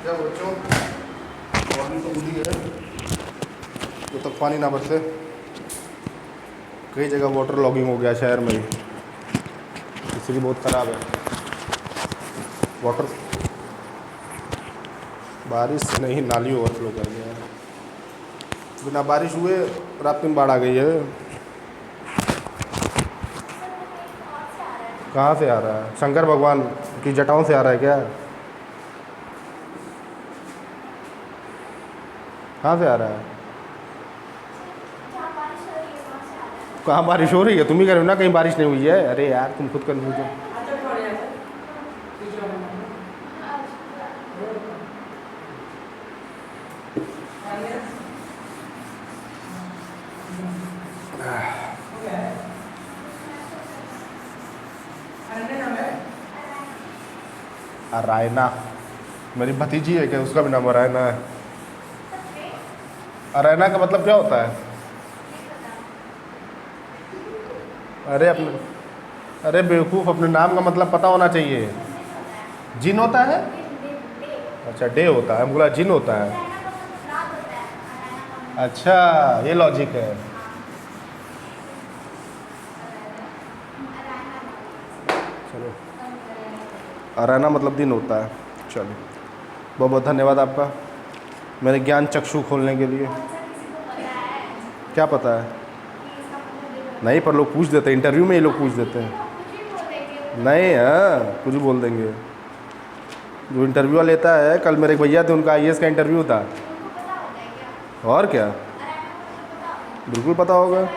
क्या बच्चों, पानी तो बुरी है, जब तक पानी ना बरसे। कई जगह वाटर लॉगिंग हो गया शहर में ही, स्थिति बहुत ख़राब है। वाटर बारिश नहीं, नाली ओवरफ्लो कर गया है। बिना बारिश हुए रात में बाढ़ आ गई है। कहाँ से आ रहा है? शंकर भगवान की जटाओं से आ रहा है क्या? कहाँ से आ रहा है? कहाँ बारिश हो रही है? तुम ही कह रहे हो ना कहीं बारिश नहीं हुई है। अरे यार तुम खुद कंफ्यूज हो। अरायना मेरी भतीजी है क्या? उसका भी नाम अरायना है। अरायना का मतलब क्या होता है? अरे बेवकूफ़, अपने नाम का मतलब पता होना चाहिए। जिन होता है? अच्छा डे होता है, बोला जिन होता है। अच्छा ये लॉजिक है। चलो, अरायना मतलब दिन होता है। चलिए, बहुत बहुत धन्यवाद आपका मेरे ज्ञान चक्षु खोलने के लिए। क्या पता है? नहीं, पर लोग पूछ देते हैं इंटरव्यू में, ये लोग पूछ देते हैं। नहीं, हाँ कुछ भी बोल देंगे। जो इंटरव्यू लेता है, कल मेरे एक भैया थे, उनका आईएएस का इंटरव्यू था। और क्या, बिल्कुल पता होगा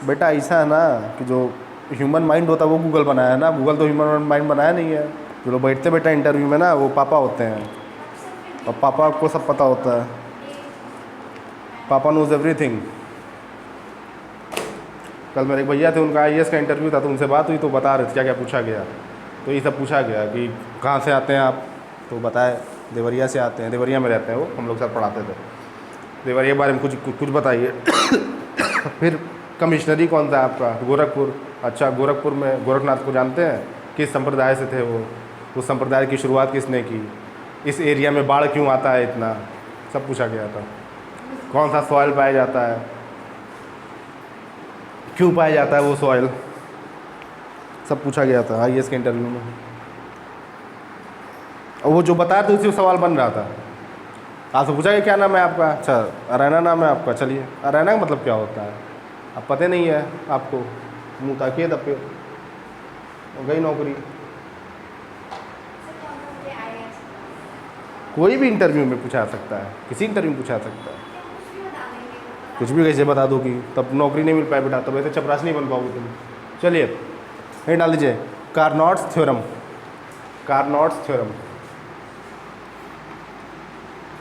बेटा। ऐसा है ना कि जो ह्यूमन माइंड होता है वो गूगल बनाया है ना, गूगल तो ह्यूमन माइंड बनाया नहीं है। जो लोग बैठते बेटा इंटरव्यू में ना, वो पापा होते हैं, और पापा को सब पता होता है। पापा नोज एवरीथिंग। कल मेरे एक भैया थे, उनका आईएएस का इंटरव्यू था, तो उनसे बात हुई तो बता रहे थे क्या क्या पूछा गया। तो ये सब पूछा गया कि कहाँ से आते हैं आप, तो बताए देवरिया से आते हैं, देवरिया में रहते हैं वो, हम लोग साथ पढ़ाते थे। देवरिया के बारे में कुछ बताइए। फिर कमिश्नरी कौन सा आपका? गोरखपुर। अच्छा, गोरखपुर में गोरखनाथ को जानते हैं? किस संप्रदाय से थे वो? उस संप्रदाय की शुरुआत किसने की? इस एरिया में बाढ़ क्यों आता है इतना? सब पूछा गया था। कौन सा सॉइल पाया जाता है, क्यों पाया जाता है वो सॉइल, सब पूछा गया था आईएएस के इंटरव्यू में। और वो जो बताया तो उसी सवाल बन रहा था। आपसे पूछा कि क्या नाम है आपका? अच्छा अरायना नाम है आपका। चलिए, अरायना का मतलब क्या होता है? अब पता नहीं है आपको, मुँह ताकिए तब पे हो गई नौकरी। कोई भी इंटरव्यू में पूछा सकता है, किसी इंटरव्यू में पूछा सकता है। कुछ भी कैसे बता दो कि तब नौकरी नहीं मिल पाए बेटा, तब ऐसे चपरासी नहीं बन पाओगे तुम। चलिए यहीं डाल दीजिए, Carnot's theorem. Carnot's theorem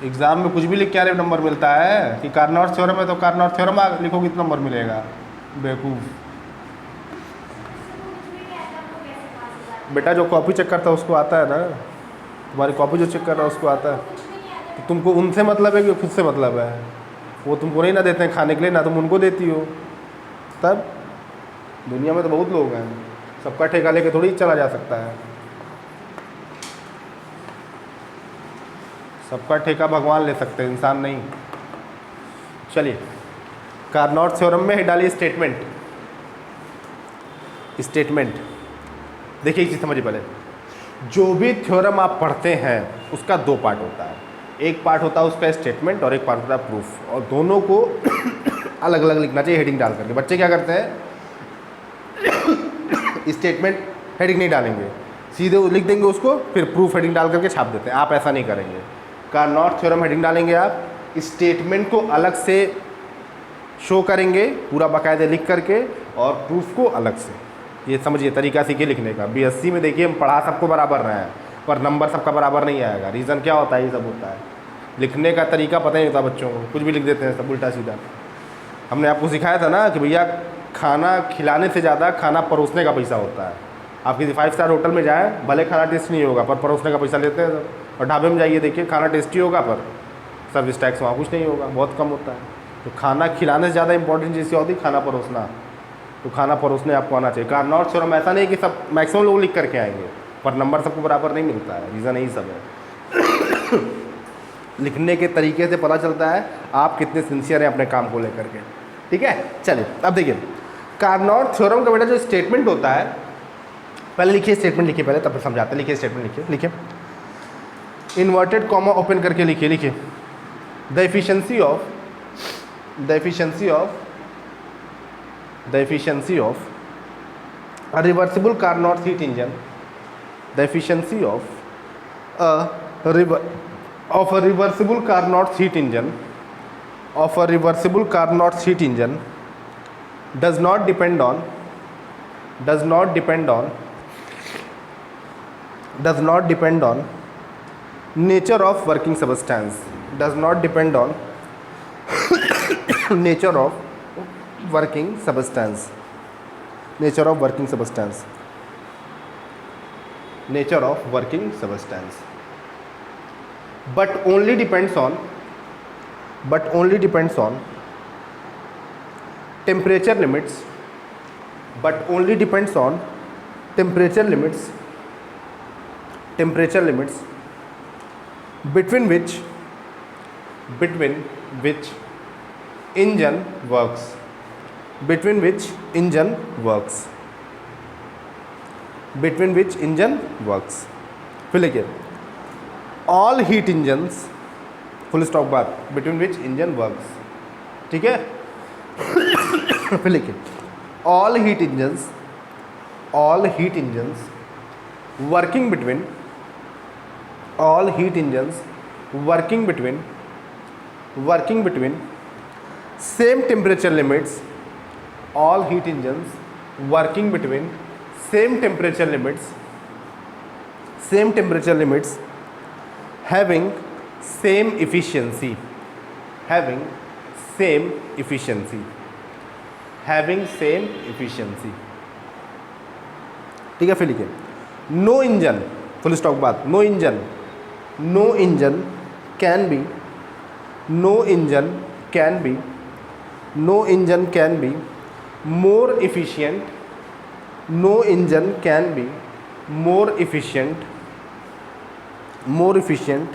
exam में कुछ भी लिख के आ रहे नंबर मिलता है कि कार्नोट्स थ्योरम है, तो कार्नोट्स थ्योरम लिखो कितना नंबर मिलेगा? बेवकूफ़ बेटा, जो कॉपी चेक करता है उसको आता है ना। तुम्हारी कॉपी जो चेक कर रहा है उसको आता है। तो तुमको उनसे मतलब है कि खुद से मतलब है? वो तुमको नहीं ना देते हैं खाने के लिए, ना तुम उनको देती हो। तब दुनिया में तो बहुत लोग हैं, सबका ठेका लेके थोड़ी चला जा सकता है। सबका ठेका भगवान ले सकते हैं, इंसान नहीं। चलिए, कार्नोट थ्योरम में डालिए स्टेटमेंट। स्टेटमेंट देखिए, इसी समझिए पहले। जो भी थ्योरम आप पढ़ते हैं उसका दो पार्ट होता है। एक पार्ट होता है उसका स्टेटमेंट, और एक पार्ट होता है प्रूफ। और दोनों को अलग अलग लिखना चाहिए हेडिंग डाल करके। बच्चे क्या करते हैं, स्टेटमेंट हेडिंग नहीं डालेंगे, सीधे लिख देंगे उसको, फिर प्रूफ हेडिंग डाल करके छाप देते हैं। आप ऐसा नहीं करेंगे। कार्नोट थ्योरम हेडिंग डालेंगे आप, स्टेटमेंट को अलग से शो करेंगे पूरा बाकायदे लिख करके, और प्रूफ को अलग से। ये समझिए तरीका सीखिए लिखने का। बीएससी में देखिए हम पढ़ा सबको बराबर रहे हैं, पर नंबर सबका बराबर नहीं आएगा। रीज़न क्या होता है? ये सब होता है, लिखने का तरीका पता नहीं होता बच्चों को, कुछ भी लिख देते हैं सब उल्टा सीधा। हमने आपको सिखाया था ना कि भैया खाना खिलाने से ज़्यादा खाना परोसने का पैसा होता है। आप किसी 5 स्टार होटल में जाएँ, भले खाना टेस्ट नहीं होगा, पर परोसने का पैसा लेते हैं सब। और ढाबे में जाइए देखिए, खाना टेस्टी होगा पर सर्विस टैक्स वहाँ कुछ नहीं होगा, बहुत कम होता है। तो खाना खिलाने से ज़्यादा इंपॉर्टेंट चीज़ क्या होती है? खाना परोसना। तो खाना परोसने आपको आना चाहिए। कार्नोट थ्योरम ऐसा नहीं कि सब मैक्सिमम लोग लिख करके आएंगे, पर नंबर सबको बराबर नहीं मिलता है, रीज़न यही सब है। लिखने के तरीके से पता चलता है आप कितने सिंसियर हैं अपने काम को लेकर के। ठीक है, चलिए अब देखिए कार्नोट थ्योरम का बेटा जो स्टेटमेंट होता है, पहले लिखिए स्टेटमेंट लिखिए, पहले तब फिर समझाते हैं। लिखिए स्टेटमेंट लिखिए, इन्वर्टेड कॉमा ओपन करके लिखिए the efficiency of a reversible Carnot heat engine, the efficiency of a reversible Carnot heat engine does not depend on nature of working substance, does not depend on nature of working substance, but only depends on temperature limits, between which engine works, फिर लिखिए all heat engines, full stop बात, between which engine works, ठीक है। फिर लिखिए all heat engines working between same temperature limits, having same efficiency, ठीक है। फिर लिखिए नो इंजन, फुल स्टॉप बात, no engine can be more efficient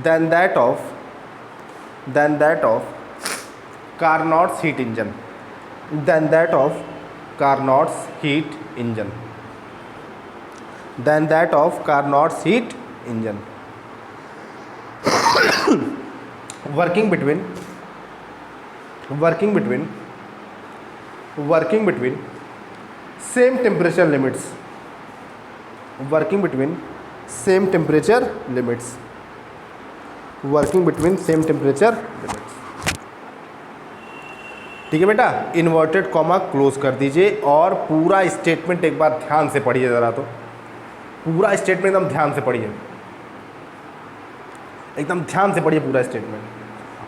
than that of Carnot's heat engine, working between same temperature limits, ठीक है बेटा। Inverted comma close कर दीजिए और पूरा स्टेटमेंट एक बार ध्यान से पढ़िए ज़रा, तो पूरा स्टेटमेंट एकदम ध्यान से पढ़िए, पूरा स्टेटमेंट।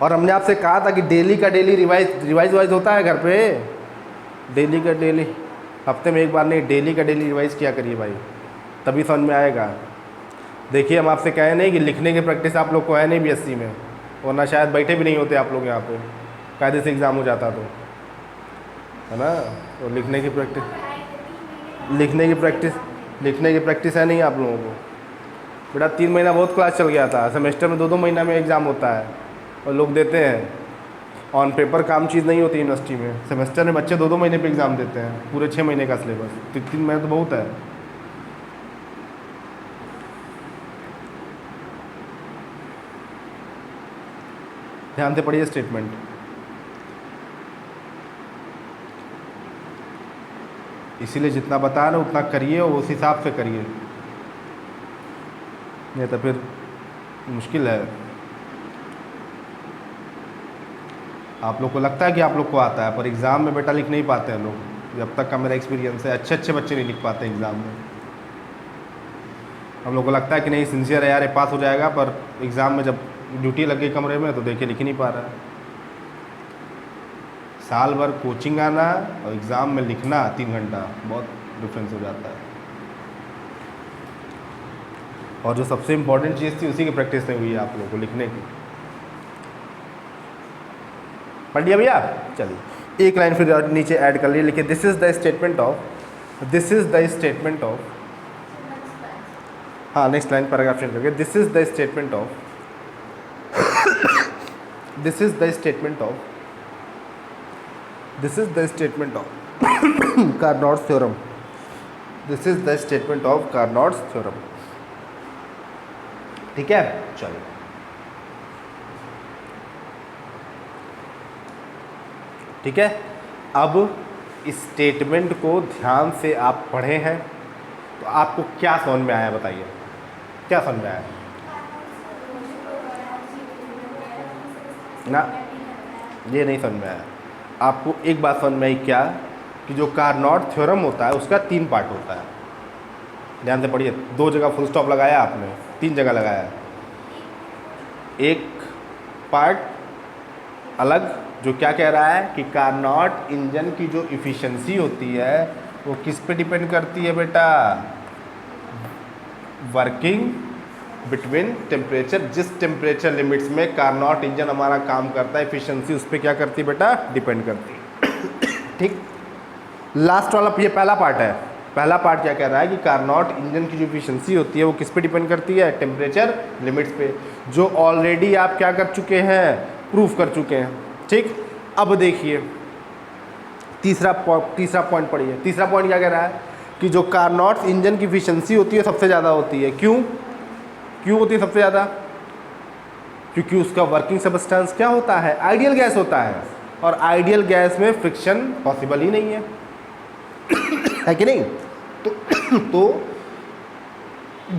और हमने आपसे कहा था कि डेली का डेली रिवाइज होता है घर पे, डेली का डेली, हफ्ते में एक बार नहीं, डेली का डेली रिवाइज किया करिए भाई, तभी समझ में आएगा। देखिए हम आपसे कहे नहीं कि लिखने की प्रैक्टिस आप लोग को है नहीं बीएससी में, वरना शायद बैठे भी नहीं होते आप लोग यहाँ पे, कायदे से एग्ज़ाम हो जाता तो, है ना। तो लिखने की प्रैक्टिस है नहीं आप लोगों को बेटा। 3 महीना बहुत क्लास चल गया था, सेमेस्टर में 2-2 महीना में एग्ज़ाम होता है और लोग देते हैं। ऑन पेपर काम चीज़ नहीं होती यूनिवर्सिटी में, सेमेस्टर में बच्चे 2-2 महीने पे एग्ज़ाम देते हैं, पूरे 6 महीने का सिलेबस, 3 महीने तो बहुत है। ध्यान से पढ़िए स्टेटमेंट। इसीलिए जितना बता रहे उतना करिए और उस हिसाब से करिए, नहीं तो फिर मुश्किल है। आप लोग को लगता है कि आप लोग को आता है, पर एग्ज़ाम में बेटा लिख नहीं पाते हैं लोग। जब तक का मेरा एक्सपीरियंस है, अच्छे बच्चे नहीं लिख पाते एग्ज़ाम में। हम लोग को लगता है कि नहीं सिंसियर है यार, ये पास हो जाएगा, पर एग्ज़ाम में जब ड्यूटी लग गई कमरे में तो देखिए लिख ही नहीं पा रहा है। साल भर कोचिंग आना और एग्ज़ाम में लिखना 3 घंटा, बहुत डिफरेंस हो जाता है। और जो सबसे इम्पोर्टेंट चीज़ थी उसी की प्रैक्टिस नहीं हुई है आप लोगों को लिखने की। पढ़ लिया भैया? चलिए एक लाइन फिर नीचे ऐड कर लिए, लिखिए this is the statement of हाँ नेक्स्ट लाइन पैराग्राफ चेंज करके, this is the statement of this is the statement of this is the statement of Carnot's theorem, this is the statement of Carnot's theorem. ठीक है, चलो ठीक है। अब statement को ध्यान से आप पढ़े हैं तो आपको क्या समझ में आया, बताइए क्या समझ में आया ना? ये नहीं समझ में आया आपको। एक बात समझ में आई क्या, कि जो कार्नोट थ्योरम होता है उसका 3 पार्ट होता है। ध्यान से पढ़िए, 2 जगह फुल स्टॉप लगाया आपने, 3 जगह लगाया। एक पार्ट अलग जो क्या कह रहा है कि कार्नोट इंजन की जो इफ़िशेंसी होती है वो किस पे डिपेंड करती है बेटा, वर्किंग बिटवीन टेम्परेचर, जिस टेम्परेचर लिमिट्स में कार्नोट इंजन हमारा काम करता है, इफ़िशेंसी उस पर क्या करती है बेटा, डिपेंड करती है। ठीक, लास्ट वाला ये पहला पार्ट है। पहला पार्ट क्या कह रहा है कि कार्नोट इंजन की जो इफिशिएंसी होती है वो किस पे डिपेंड करती है, टेम्परेचर लिमिट्स पे, जो ऑलरेडी आप क्या कर चुके हैं, प्रूफ कर चुके हैं। ठीक, अब देखिए तीसरा पॉइंट पढ़िए। तीसरा पॉइंट क्या कह रहा है कि जो कार्नोट इंजन की इफिशिएंसी होती है सबसे ज़्यादा होती है। क्यों होती है सबसे ज़्यादा? क्योंकि उसका वर्किंग सब्सटेंस क्या होता है, आइडियल गैस होता है, और आइडियल गैस में फ्रिक्शन पॉसिबल ही नहीं है, है कि नहीं? तो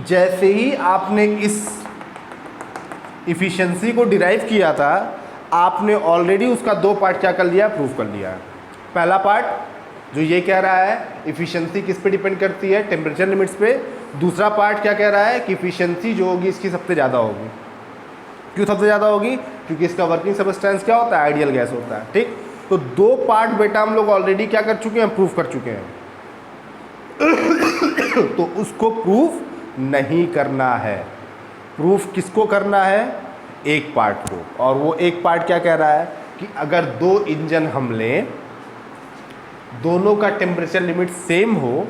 जैसे ही आपने इस इफिशिएंसी को डिराइव किया था, आपने ऑलरेडी उसका 2 पार्ट क्या कर लिया, प्रूफ कर लिया। पहला पार्ट जो ये कह रहा है इफिशिएंसी किस पे डिपेंड करती है, टेम्परेचर लिमिट्स पे। दूसरा पार्ट क्या कह रहा है कि इफिशिएंसी जो होगी इसकी सबसे ज़्यादा होगी। क्यों सबसे ज़्यादा होगी? क्योंकि इसका वर्किंग सब्सटेंस क्या होता है, आइडियल गैस होता है। ठीक, तो 2 पार्ट बेटा हम लोग ऑलरेडी क्या कर चुके हैं, प्रूफ कर चुके हैं। तो उसको प्रूफ नहीं करना है। प्रूफ किसको करना है, एक पार्ट को। और वो एक पार्ट क्या कह रहा है कि अगर 2 इंजन हम लें, दोनों का टेम्परेचर लिमिट सेम हो,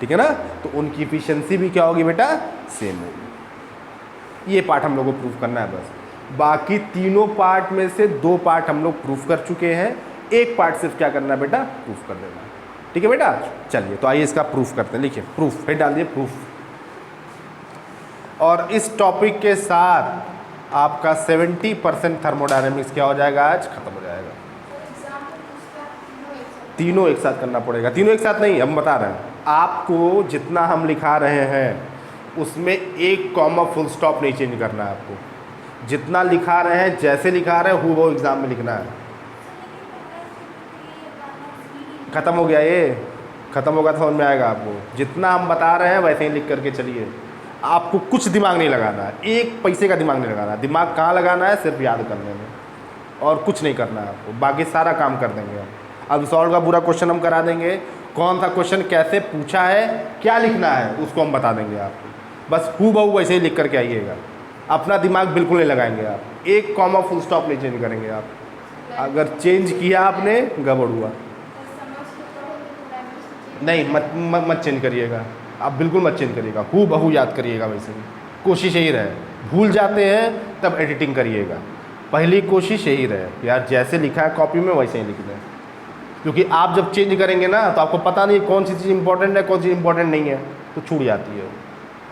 ठीक है ना, तो उनकी इफिशिएंसी भी क्या होगी बेटा, सेम होगी। ये पार्ट हम लोग को प्रूफ करना है बस। बाकी तीनों पार्ट में से 2 पार्ट हम लोग प्रूफ कर चुके हैं, एक पार्ट सिर्फ क्या करना है बेटा, प्रूफ कर देना है। ठीक है बेटा, चलिए तो आइए इसका प्रूफ करते हैं। लिखिए प्रूफ, फिर डाल दिए प्रूफ। और इस टॉपिक के साथ आपका 70% थर्मोडायनेमिक्स क्या हो जाएगा, आज खत्म हो जाएगा। तीनों एक साथ करना पड़ेगा। तीनों एक साथ नहीं, हम बता रहे हैं आपको, जितना हम लिखा रहे हैं उसमें 1 कॉमा फुल स्टॉप नहीं चेंज करना है आपको। जितना लिखा रहे हैं, जैसे लिखा रहे हैं हूँ वो एग्ज़ाम में लिखना है। ख़त्म हो गया, ये ख़त्म होगा तो समझ में आएगा आपको। जितना हम बता रहे हैं वैसे ही लिख करके चलिए। आपको कुछ दिमाग नहीं लगाना है, 1 पैसे का दिमाग नहीं लगाना है। दिमाग कहाँ लगाना है, सिर्फ याद करने में, और कुछ नहीं करना है आपको। बाकी सारा काम कर देंगे हम। अब सॉल्व का पूरा क्वेश्चन हम करा देंगे, कौन सा क्वेश्चन कैसे पूछा है, क्या लिखना है उसको हम बता देंगे आपको। बस हूबहू वैसे ही लिख करके आइएगा। अपना दिमाग बिल्कुल नहीं लगाएंगे आप। 1 कॉमा फुल स्टॉप नहीं चेंज करेंगे आप। अगर चेंज किया आपने, गड़बड़ हुआ। नहीं, मत चेंज करिएगा आप, बिल्कुल मत चेंज करिएगा। हूबहू याद करिएगा वैसे ही। कोशिश यही रहे, भूल जाते हैं तब एडिटिंग करिएगा। पहली कोशिश यही रहे यार, जैसे लिखा है कॉपी में वैसे ही लिख दें। क्योंकि आप जब चेंज करेंगे ना तो आपको पता नहीं कौन सी चीज़ इंपॉर्टेंट है, कौन सी इंपॉर्टेंट नहीं है, तो छूट जाती है।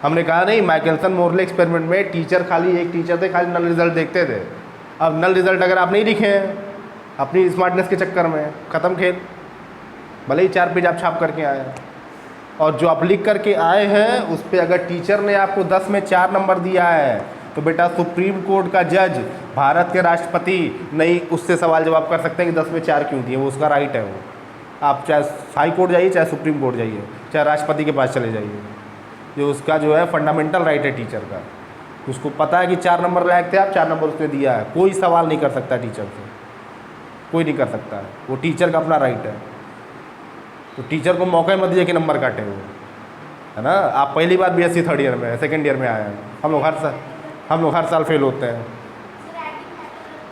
हमने कहा नहीं, माइकलसन मोरले एक्सपेरिमेंट में टीचर खाली एक टीचर थे, खाली नल रिजल्ट देखते थे। अब नल रिजल्ट अगर आप नहीं लिखे हैं अपनी स्मार्टनेस के चक्कर में, ख़त्म खेल। भले ही 4 पेज आप छाप करके आए हैं, और जो आप लिख करके आए हैं उस पर अगर टीचर ने आपको 10 में 4 नंबर दिया है तो बेटा सुप्रीम कोर्ट का जज, भारत के राष्ट्रपति नहीं उससे सवाल जवाब कर सकते हैं कि 10 में 4 क्यों दिए। वो उसका राइट है। वो आप चाहे हाई कोर्ट जाइए, चाहे सुप्रीम कोर्ट जाइए, चाहे राष्ट्रपति के पास चले जाइए, जो उसका जो है फंडामेंटल राइट है टीचर का। उसको पता है कि 4 नंबर लायक थे आप, 4 नंबर उसने दिया है। कोई सवाल नहीं कर सकता टीचर से, कोई नहीं कर सकता। वो टीचर का अपना राइट है। तो टीचर को मौका ही मत दीजिए कि नंबर काटे वो, है ना। आप पहली बार BSc 3rd ईयर में, 2nd ईयर में आए हैं। हम लोग हर साल फेल होते हैं।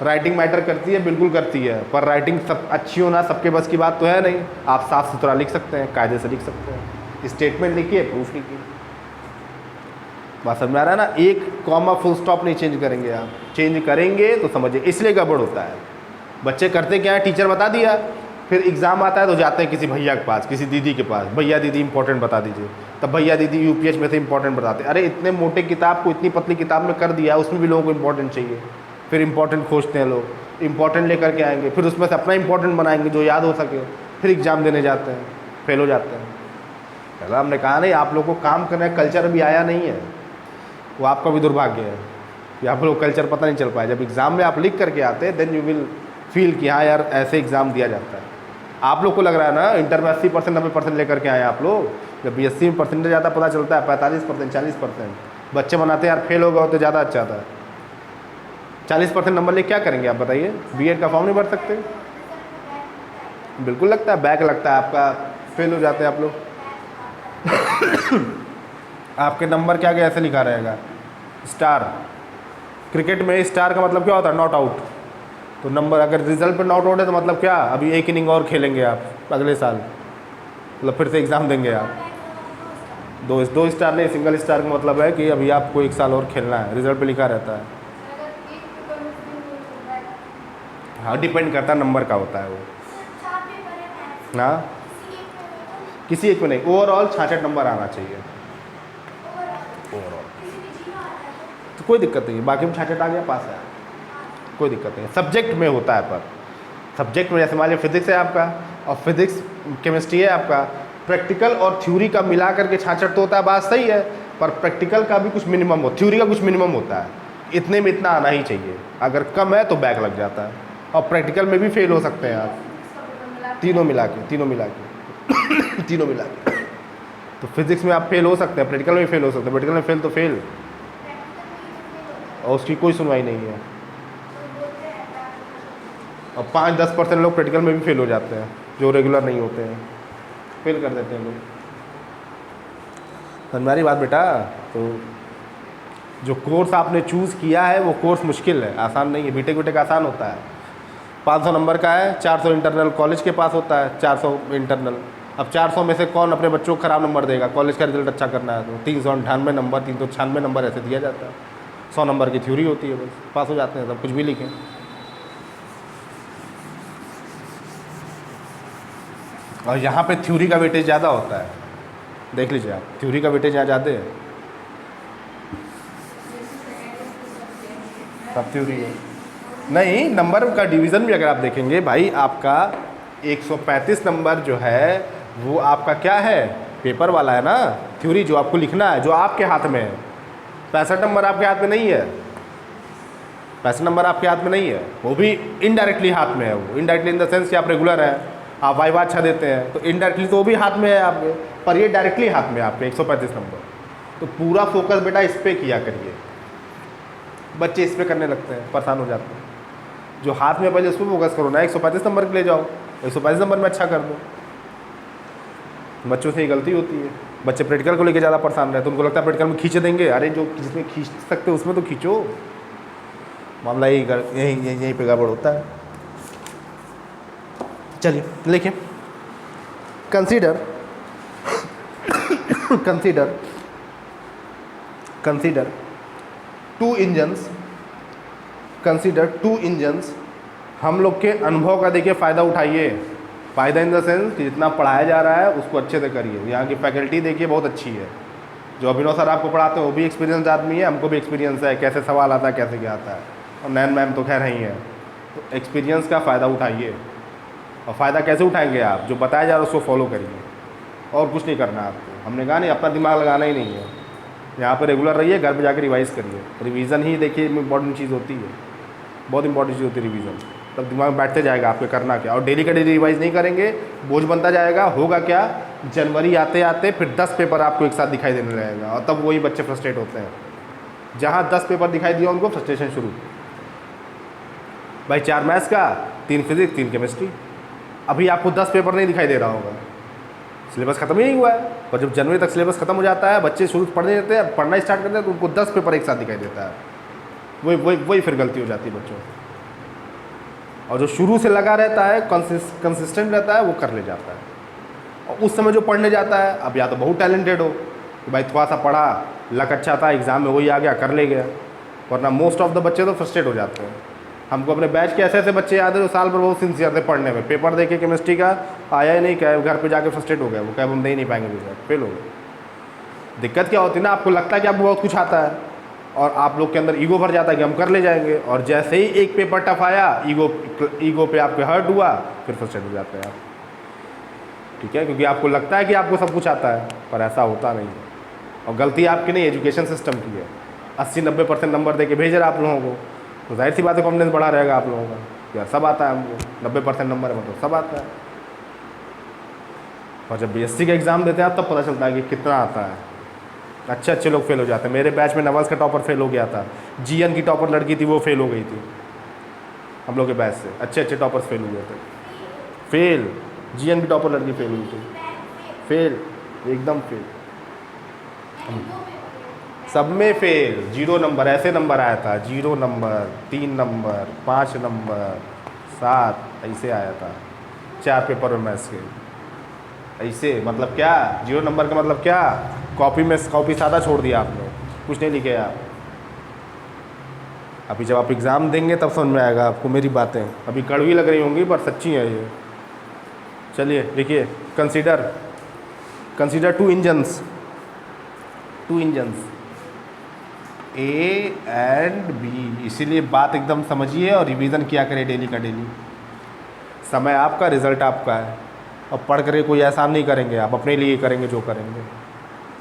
राइटिंग मैटर करती है, बिल्कुल करती है, पर राइटिंग सब अच्छी होना सबके बस की बात तो है नहीं। आप साफ़ सुथरा लिख सकते हैं, कायदे से लिख सकते हैं। स्टेटमेंट लिखिए, प्रूफ लिखिए। बात समझ में आ रहा है ना, एक कॉमा फुल स्टॉप नहीं चेंज करेंगे आप, चेंज करेंगे तो समझिए, इसलिए गड़बड़ होता है। बच्चे करते क्या है, टीचर बता दिया, फिर एग्ज़ाम आता है तो जाते हैं किसी भैया के पास, किसी दीदी के पास, भैया दीदी इंपॉर्टेंट बता दीजिए, तब भैया दीदी यूपीएच में से इंपॉर्टेंट बताते। अरे इतने मोटे किताब को इतनी पतली किताब में कर दिया, उसमें भी लोगों को इंपॉर्टेंट चाहिए, फिर इंपॉर्टेंट खोजते हैं लोग, इंपॉर्टेंट लेकर के आएंगे, फिर उसमें से अपना इंपॉर्टेंट बनाएंगे जो याद हो सके, फिर एग्ज़ाम देने जाते हैं, फेल हो जाते हैं। पहला हमने कहा नहीं, आप लोग को काम करने का कल्चर अभी आया नहीं है, वो आपका भी दुर्भाग्य है कि आप लोग कल्चर पता नहीं चल पाया। जब एग्ज़ाम में आप लिख करके आते हैं देन यू विल फील कि हाँ यार ऐसे एग्ज़ाम दिया जाता है। आप लोग को लग रहा है ना इंटर में 80% 90% लेकर के आए आप लोग, जब BSc में परसेंटेज ज़्यादा पता चलता है 45% 40%। बच्चे बनाते हैं यार फेल हो गए तो ज़्यादा अच्छा था। 40% नंबर ले क्या करेंगे आप बताइए, B.Ed का फॉर्म नहीं भर सकते? बिल्कुल लगता है, बैक लगता है आपका, फेल हो जाते हैं आप लोग। आपके नंबर क्या क्या ऐसे लिखा रहेगा, स्टार। क्रिकेट में स्टार का मतलब क्या होता है, नॉट आउट। तो नंबर अगर रिजल्ट पे नॉट आउट है तो मतलब क्या, अभी एक इनिंग और खेलेंगे आप अगले साल, मतलब फिर से एग्ज़ाम देंगे आप। दो स्टार नहीं, सिंगल स्टार का मतलब है कि अभी आपको एक साल और खेलना है, रिजल्ट पे लिखा रहता है। हाँ डिपेंड करता है नंबर का होता है वो। हाँ किसी एक में नहीं, ओवरऑल 66 नंबर आना चाहिए ओवरऑल, तो कोई दिक्कत नहीं है। बाकी में 66 आ गया पास है, कोई दिक्कत नहीं है। सब्जेक्ट में होता है, पर सब्जेक्ट में जैसे मान लीजिए फिजिक्स है आपका, और फिजिक्स केमिस्ट्री है आपका, प्रैक्टिकल और थ्योरी का मिला करके 66 तो होता है, बात सही है, पर प्रैक्टिकल का भी कुछ मिनिमम हो, थ्योरी का कुछ मिनिमम होता है, इतने में इतना आना ही चाहिए। अगर कम है तो बैक लग जाता है, और प्रैक्टिकल में भी फेल हो सकते हैं आप, तीनों मिला के तीनों मिला के तो फिजिक्स में आप फेल हो सकते हैं, प्रैक्टिकल में फेल हो सकते हैं, प्रैक्टिकल में फेल तो फेल, और उसकी कोई सुनवाई नहीं है। और 5-10% लोग प्रैक्टिकल में भी फेल हो जाते हैं, जो रेगुलर नहीं होते हैं, फेल कर देते हैं लोग। समझ बात बेटा। तो जो कोर्स आपने चूज़ किया है वो कोर्स मुश्किल है, आसान नहीं है। बीटेक आसान होता है, 500 नंबर का है, 400 इंटरनल कॉलेज के पास होता है, 400 इंटरनल। अब 400 में से कौन अपने बच्चों को ख़राब नंबर देगा, कॉलेज का रिजल्ट अच्छा करना है तो 398 नंबर 396 नंबर ऐसे दिया जाता है। 100 नंबर की थ्योरी होती है, बस पास हो जाते हैं, सब कुछ भी लिखें। और यहाँ पे थ्योरी का वेटेज ज़्यादा होता है, देख लीजिए आप, थ्योरी का वेटेज यहाँ ज़्यादा है, सब थ्योरी है। नहीं, नंबर का डिवीज़न भी अगर आप देखेंगे भाई, आपका 135 नंबर जो है वो आपका क्या है, पेपर वाला है ना, थ्योरी जो आपको लिखना है, जो आपके हाथ में है। 65 नंबर आपके हाथ में नहीं है, 65 नंबर आपके हाथ में नहीं है, वो भी इनडायरेक्टली हाथ में है। वो इनडायरेक्टली इन द सेंस कि आप रेगुलर हैं, आप वाइवा अच्छा देते हैं, तो इनडायरेक्टली तो वो भी हाथ में है आपके, पर ये डायरेक्टली हाथ में है आपके 135 नंबर। तो पूरा फोकस बेटा इस पर किया करिए। बच्चे इस पर करने लगते हैं, परेशान हो जाते हैं। जो हाथ में पहले उस पर फोकस करो ना, 135 नंबर के ले जाओ, 135 नंबर में अच्छा कर दो। बच्चों से ही गलती होती है, बच्चे प्रैक्टिकल को लेकर ज़्यादा परेशान रहते हैं, उनको लगता है प्रैक्टिकल में खींच देंगे। अरे जो जिसमें खींच सकते हो उसमें तो खींचो, मामला यहीं पे गड़बड़ होता है। चलिए लिखिए, कंसीडर टू इंजन्स। हम लोग के अनुभव का देखिए फ़ायदा उठाइए। फ़ायदा इन द सेंस कि जितना पढ़ाया जा रहा है उसको अच्छे से करिए। यहाँ की फैकल्टी देखिए बहुत अच्छी है, जो अभिनव सर आपको पढ़ाते हैं वो भी एक्सपीरियंस आदमी है, हमको भी एक्सपीरियंस है, कैसे सवाल आता है कैसे क्या आता है। और नैन मैम तो खैर ही है, तो एक्सपीरियंस का फ़ायदा उठाइए। और फ़ायदा कैसे उठाएंगे आप, जो बताया जा रहा है उसको फॉलो करिए, और कुछ नहीं करना आपको। हमने कहा नहीं, अपना दिमाग लगाना ही नहीं है। यहाँ पर रेगुलर रहिए, घर पर जाकर रिवाइज़ करिए। रिवीज़न ही देखिए इंपॉर्टेंट चीज़ होती है, बहुत इंपॉर्टेंट चीज़ होती है रिवीज़न। तब दिमाग में बैठते जाएगा आपके करना क्या। और डेली का डेली रिवाइज़ नहीं करेंगे, बोझ बनता जाएगा। होगा क्या, जनवरी आते आते फिर 10 पेपर आपको एक साथ दिखाई देने लगेगा, और तब वही बच्चे फ्रस्ट्रेट होते हैं। जहाँ 10 पेपर दिखाई दिया उनको फ्रस्ट्रेशन शुरू। भाई 4 मैथ्स का, 3 फिजिक्स, 3 केमिस्ट्री। अभी आपको 10 पेपर नहीं दिखाई दे रहा होगा, सिलेबस खत्म ही नहीं हुआ है। और जब जनवरी तक सिलेबस खत्म हो जाता है, बच्चे शुरू पढ़ने देते हैं, पढ़ना स्टार्ट करते हैं, तो उनको 10 पेपर एक साथ दिखाई देता है। वही फिर गलती हो जाती है बच्चों से। और जो शुरू से लगा रहता है, कंसिस्टेंट रहता है, वो कर ले जाता है। और उस समय जो पढ़ने जाता है, अब या तो बहुत टैलेंटेड हो कि भाई थोड़ा सा पढ़ा, लक अच्छा था, एग्ज़ाम में वही आ गया, कर ले गया। वरना मोस्ट ऑफ द बच्चे तो फ्रस्ट्रेट हो जाते हैं। हमको अपने बैच के ऐसे ऐसे बच्चे याद है जो साल भर बहुत सिंसियर थे पढ़ने में, पेपर देके केमिस्ट्री का आया ही नहीं, क्या घर पे जाके फ्रस्ट्रेट हो गया, वो क्या हम दे ही नहीं पाएंगे रिजल्ट, फेल हो गए। दिक्कत क्या होती है ना, आपको लगता है कि आपको बहुत कुछ आता है और आप लोग के अंदर ईगो भर जाता है कि हम कर ले जाएंगे, और जैसे ही एक पेपर टफ आया, ईगो पे आपके हर्ट हुआ, फिर फ्रस्ट्रेट हो जाते हैं आप। ठीक है, क्योंकि आपको लगता है कि आपको सब कुछ आता है, पर ऐसा होता नहीं है। और गलती आपकी नहीं, एजुकेशन सिस्टम की है। 80-90% नंबर दे के भेज रहा आप लोगों को, तो जाहिर सी बात है कॉन्फिडेंस बढ़ा रहेगा आप लोगों का, यार सब आता है हमको, 90% नंबर है मतलब सब आता है। और जब बीएससी का एग्ज़ाम देते हैं तब पता चलता है कि कितना आता है। अच्छे अच्छे लोग फेल हो जाते हैं। मेरे बैच में नवाज़ का टॉपर फेल हो गया था, जीएन की टॉपर लड़की थी वो फेल हो गई थी। हम लोग के बैच से अच्छे अच्छे टॉपर्स फेल हुए थे। फेल, जीएन की टॉपर लड़की फेल हुई थी, फेल, एकदम फेल, सब में फेल। 0 नंबर, ऐसे नंबर आया था, 0 नंबर, 3 नंबर, 5 नंबर, 7, ऐसे आया था 4 पेपर में मैथ्स के। ऐसे मतलब क्या, 0 नंबर का मतलब क्या, कॉपी सादा छोड़ दिया आपने, कुछ नहीं लिखे आप। अभी जब आप एग्ज़ाम देंगे तब समझ में आएगा आपको मेरी बातें, अभी कड़वी लग रही होंगी पर सच्ची है ये। चलिए लिखिए, consider 2 engines, A and B. इसीलिए बात एकदम समझिए और रिवीजन किया करें डेली का डेली। समय आपका, रिजल्ट आपका है। अब पढ़ कर कोई एहसान नहीं करेंगे, आप अपने लिए करेंगे जो करेंगे,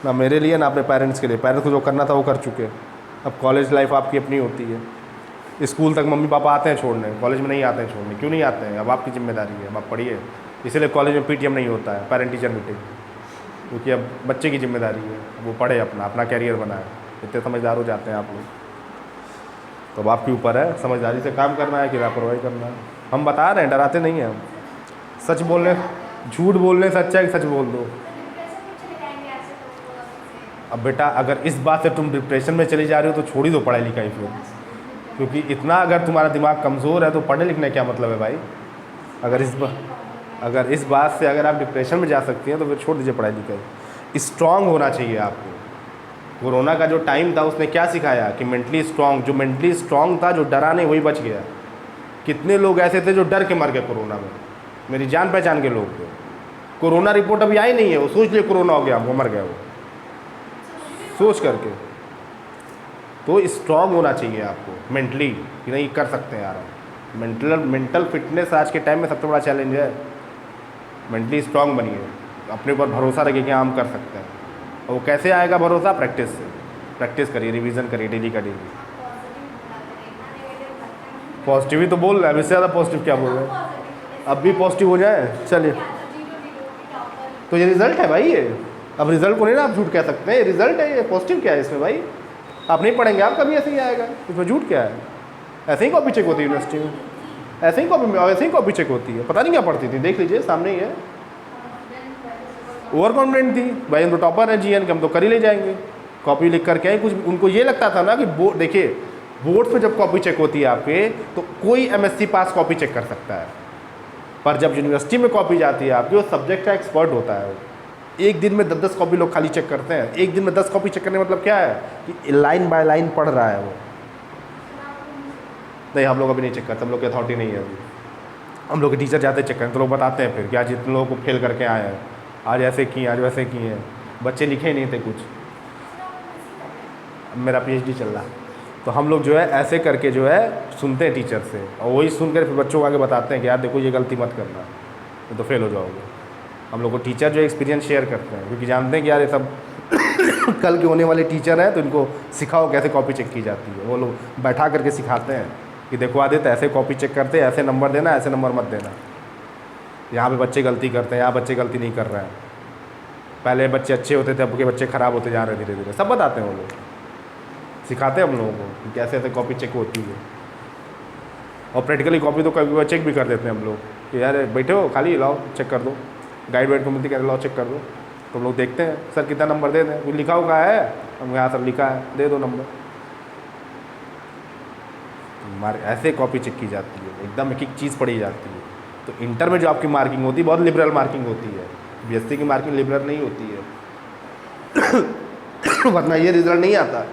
ना मेरे लिए ना अपने पेरेंट्स के लिए। पेरेंट्स को जो करना था वो कर चुके। अब कॉलेज लाइफ आपकी अपनी होती है। स्कूल तक मम्मी पापा आते हैं छोड़ने, कॉलेज में नहीं आते हैं छोड़ने। क्यों नहीं आते हैं, अब आपकी जिम्मेदारी है, अब आप पढ़िए। इसीलिए कॉलेज में पीटीएम नहीं होता है, पेरेंट टीचर मीटिंग, क्योंकि अब बच्चे की जिम्मेदारी है, वो पढ़े, अपना कैरियर बनाए। इतने समझदार हो जाते हैं आप लोग, तो अब आपके ऊपर है समझदारी से काम करना है कि लापरवाही करना है। हम बता रहे हैं, डराते नहीं हैं हम। सच बोलने, झूठ बोलने से अच्छा है कि सच बोल दो। अब बेटा अगर इस बात से तुम डिप्रेशन में चली जा रही हो तो छोड़ ही दो पढ़ाई लिखाई फिर, क्योंकि इतना अगर तुम्हारा दिमाग कमज़ोर है तो पढ़ने लिखने क्या मतलब है भाई। अगर इस बात से अगर आप डिप्रेशन में जा सकती हैं तो फिर छोड़ दीजिए पढ़ाई लिखाई। स्ट्रांग होना चाहिए आपको। कोरोना का जो टाइम था उसने क्या सिखाया कि मेंटली स्ट्रांग, जो मेंटली स्ट्रांग था, जो डरा नहीं, वही बच गया। कितने लोग ऐसे थे जो डर के मर गए कोरोना में, मेरी जान पहचान के लोग थे। कोरोना रिपोर्ट अभी आई नहीं है, वो सोच लिए कोरोना हो गया, वो मर गया, वो सोच करके। तो स्ट्रांग होना चाहिए आपको मेंटली कि नहीं कर सकते हैं यार। मेंटल फिटनेस आज के टाइम में सबसे बड़ा चैलेंज है। मेंटली स्ट्रांग बनिए, अपने ऊपर भरोसा रखिए कि हम कर सकते हैं। और वो कैसे आएगा भरोसा, प्रैक्टिस से। प्रैक्टिस करिए, रिवीजन करिए डेली का डेली। पॉजिटिव ही तो बोल रहे हैं, इससे ज़्यादा पॉजिटिव क्या बोल रहे हैं। अब भी पॉजिटिव हो जाए, चलिए। तो ये रिज़ल्ट है भाई, ये अब रिज़ल्ट को नहीं ना आप झूठ कह सकते हैं, रिज़ल्ट है ये। पॉजिटिव क्या है इसमें भाई, आप नहीं पढ़ेंगे आप कभी ऐसे ही आएगा, इसमें झूठ क्या है। ऐसे ही कॉपी चेक होती है यूनिवर्सिटी में, ऐसे ही कॉपी चेक होती है। पता नहीं क्या पढ़ती थी, देख लीजिए सामने ही है। ओवर कॉन्फिडेंट थी भाई, हम तो टॉपर हैं जीएन के, हम तो कर ही ले जाएंगे। कॉपी लिख करके आए कुछ, उनको ये लगता था ना कि देखिए बोर्ड पे जब कॉपी चेक होती है आपके, तो कोई एमएससी पास कॉपी चेक कर सकता है, पर जब यूनिवर्सिटी में कॉपी जाती है आपकी, वो सब्जेक्ट का एक्सपर्ट होता है। एक दिन में 10-10 कॉपी लोग खाली चेक करते हैं। एक दिन में 10 कॉपी चेक करने मतलब क्या है कि लाइन बाय लाइन पढ़ रहा है वो। नहीं, हम लोग अभी नहीं चेक करते, हम लोग की अथॉरिटी नहीं है अभी। हम लोग के टीचर जाते चेक करें तो लोग बताते हैं फिर कि आज जितने लोगों को फेल करके आए हैं, आज ऐसे किए, आज वैसे किए हैं। बच्चे लिखे ही नहीं थे कुछ। मेरा पीएचडी चल रहा, तो हम लोग जो है ऐसे करके जो है सुनते हैं टीचर से, और वही सुनकर फिर बच्चों को आगे बताते हैं कि यार देखो ये गलती मत करना, नहीं तो फेल हो जाओगे। हम लोग को टीचर जो एक्सपीरियंस शेयर करते हैं, क्योंकि जानते हैं कि यार ये सब कल के होने वाले टीचर हैं, तो इनको सिखाओ कैसे कॉपी चेक की जाती है। वो लोग बैठा करके सिखाते हैं कि देखो आदित्य ऐसे कॉपी चेक करते हैं, ऐसे नंबर देना, ऐसे नंबर मत देना। यहाँ पे बच्चे गलती करते हैं, यहाँ बच्चे गलती नहीं कर रहे हैं। पहले बच्चे अच्छे होते थे, अब के बच्चे ख़राब होते जा रहे हैं धीरे धीरे। सब बताते हैं वो लोग, सिखाते हैं हम लोगों को कि कैसे ऐसे कॉपी चेक होती है। और प्रैक्टिकली कॉपी तो कभी चेक भी कर देते हैं हम लोग कि यार बैठे हो खाली, लाओ चेक कर दो। गाइड वाइड को मिलती है, लाओ चेक कर दो। तो हम लोग देखते हैं सर कितना नंबर दे दें, कुछ लिखा हुआ है, हम यहाँ सर लिखा है, दे दो नंबर। ऐसे कॉपी चेक की जाती है, एकदम एक एक चीज़ पढ़ी जाती है। तो इंटर में जो आपकी मार्किंग होती है बहुत लिबरल मार्किंग होती है, बीएससी की मार्किंग लिबरल नहीं होती है। वरना ये रिजल्ट नहीं आता।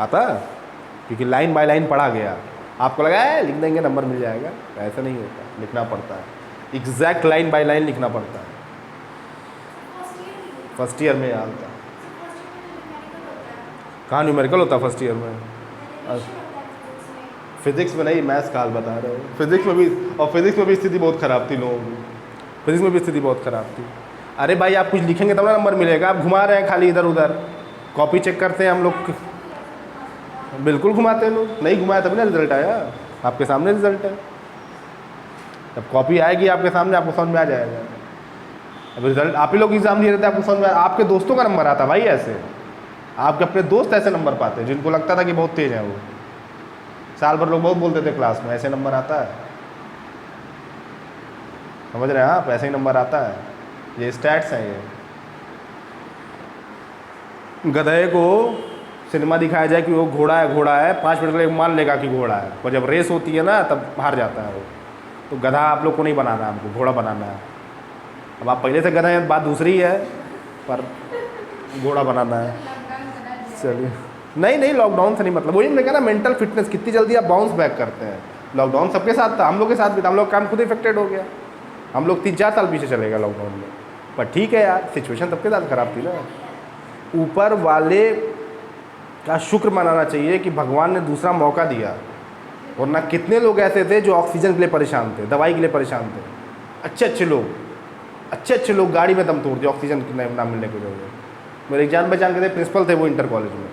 आता क्योंकि लाइन बाय लाइन पढ़ा गया। आपको लगा है लिख देंगे नंबर मिल जाएगा, ऐसा नहीं होता, लिखना पड़ता है, एग्जैक्ट लाइन बाय लाइन लिखना पड़ता है। फर्स्ट ईयर में याद था। कहाँ न्यूमेरिकल होता फर्स्ट ईयर में? फिजिक्स में नहीं, मैथ्स का हाल बता रहे हो। फिजिक्स में भी, और फिजिक्स में भी स्थिति बहुत ख़राब थी लोगों की, फिजिक्स में भी स्थिति बहुत ख़राब थी। अरे भाई आप कुछ लिखेंगे तब ना नंबर मिलेगा, आप घुमा रहे हैं खाली इधर उधर। कॉपी चेक करते हैं हम लोग, बिल्कुल घुमाते हैं लोग, नहीं घुमाया तभी ना रिजल्ट आया। आपके सामने रिजल्ट है, जब कॉपी आएगी आपके सामने आपको समझ में आ जाएगा। अब रिजल्ट आप ही लोग एग्जाम दिए रहते हैं, आपको समझ में आपके दोस्तों का नंबर आता भाई ऐसे, आपके अपने दोस्त ऐसे नंबर पाते हैं जिनको लगता था कि बहुत तेज है वो। साल भर लोग बहुत बोलते थे क्लास में, ऐसे नंबर आता है, समझ रहे हैं आप, ऐसे ही नंबर आता है। ये स्टैट्स हैं। ये गधे को सिनेमा दिखाया जाए कि वो घोड़ा है 5 मिनट के लिए मान लेगा कि घोड़ा है, और जब रेस होती है ना तब हार जाता है वो। तो गधा आप लोग को नहीं बनाना है, हमको घोड़ा बनाना है। अब आप पहले से गधे हैं बात दूसरी है, पर घोड़ा बनाना है। चलिए, नहीं लॉकडाउन से नहीं मतलब, वही मैंने कहा ना मेंटल फिटनेस कितनी जल्दी आप बाउंस बैक करते हैं। लॉकडाउन सबके साथ था, हम लोग के साथ भी था, हम लोग काम खुद इफेक्टेड हो गया। हम लोग 3-4 साल पीछे चले गए लॉकडाउन में, पर ठीक है यार, सिचुएशन सबके साथ ख़राब थी ना। ऊपर वाले का शुक्र मनाना चाहिए कि भगवान ने दूसरा मौका दिया, वरना कितने लोग ऐसे थे जो ऑक्सीजन के लिए परेशान थे, दवाई के लिए परेशान थे। अच्छे लोग गाड़ी में दम तोड़ दिए ऑक्सीजन ना मिलने की वजह से। मेरे एक जान पहचान के थे, प्रिंसिपल थे वो, इंटर कॉलेज में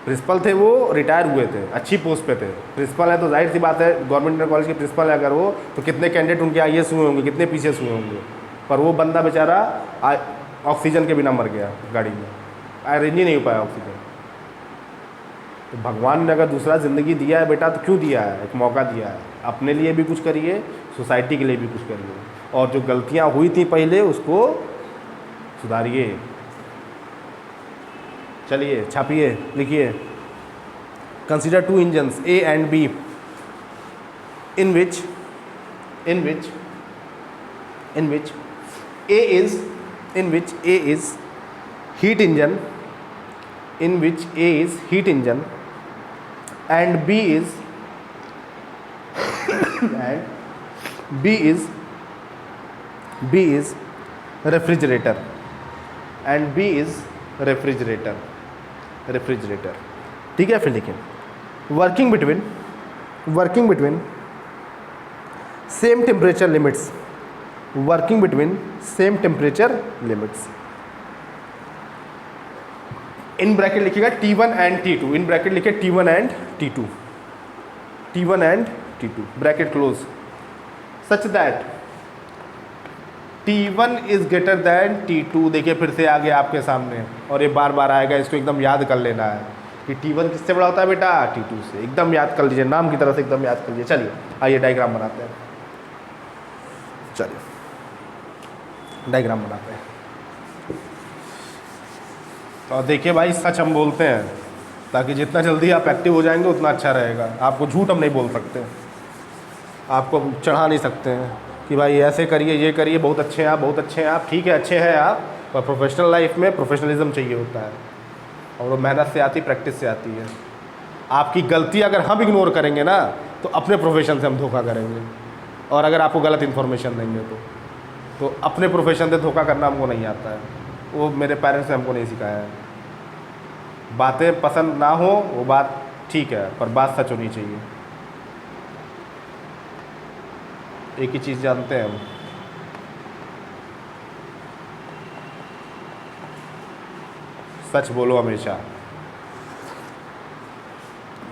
प्रिंसिपल थे वो, रिटायर हुए थे, अच्छी पोस्ट पे थे। प्रिंसिपल है तो जाहिर सी बात है, गवर्नमेंट इंटर कॉलेज के प्रिंसिपल है अगर वो, तो कितने कैंडिडेट उनके IAS हुए होंगे, कितने PCS हुए होंगे। पर वो बंदा बेचारा ऑक्सीजन के बिना मर गया गाड़ी में, अरेंज ही नहीं हो पाया ऑक्सीजन। तो भगवान ने अगर दूसरा ज़िंदगी दिया है बेटा, तो क्यों दिया है, एक मौका दिया है। अपने लिए भी कुछ करिए, सोसाइटी के लिए भी कुछ करिए, और जो गलतियाँ हुई थी पहले उसको सुधारिए। चलिए छापिए, लिखिए। Consider 2 engines A and B in which A is heat engine, and B is refrigerator, ठीक है। फिर लिखें working between same temperature limits, in bracket लिखिएगा T1 and T2, in bracket लिखे T1 and T2 bracket close, such that T1 is greater than T2। देखिए फिर से आ गया आपके सामने, और ये बार बार आएगा, इसको एकदम याद कर लेना है कि T1 किससे बड़ा होता है बेटा, T2 से। एकदम याद कर लीजिए, नाम की तरह से एकदम याद कर लीजिए। चलिए आइए डायग्राम बनाते हैं, और देखिए भाई सच हम बोलते हैं, ताकि जितना जल्दी आप एक्टिव हो जाएंगे उतना अच्छा रहेगा। आपको झूठ हम नहीं बोल सकते, आपको चढ़ा नहीं सकते हैं कि भाई ऐसे करिए, ये करिए, बहुत अच्छे हैं आप, ठीक है अच्छे हैं आप, पर प्रोफेशनल लाइफ में प्रोफेशनलिज्म चाहिए होता है, और वो मेहनत से आती, प्रैक्टिस से आती है। आपकी गलती अगर हम इग्नोर करेंगे ना, तो अपने प्रोफेशन से हम धोखा करेंगे, और अगर आपको गलत इन्फॉर्मेशन देंगे तो अपने प्रोफेशन से धोखा करना हमको नहीं आता है। वो मेरे पेरेंट्स ने हमको नहीं सिखाया है। बातें पसंद ना हो वो बात ठीक है, पर बात सच होनी चाहिए। एक ही चीज़ जानते हैं हम, सच बोलो हमेशा।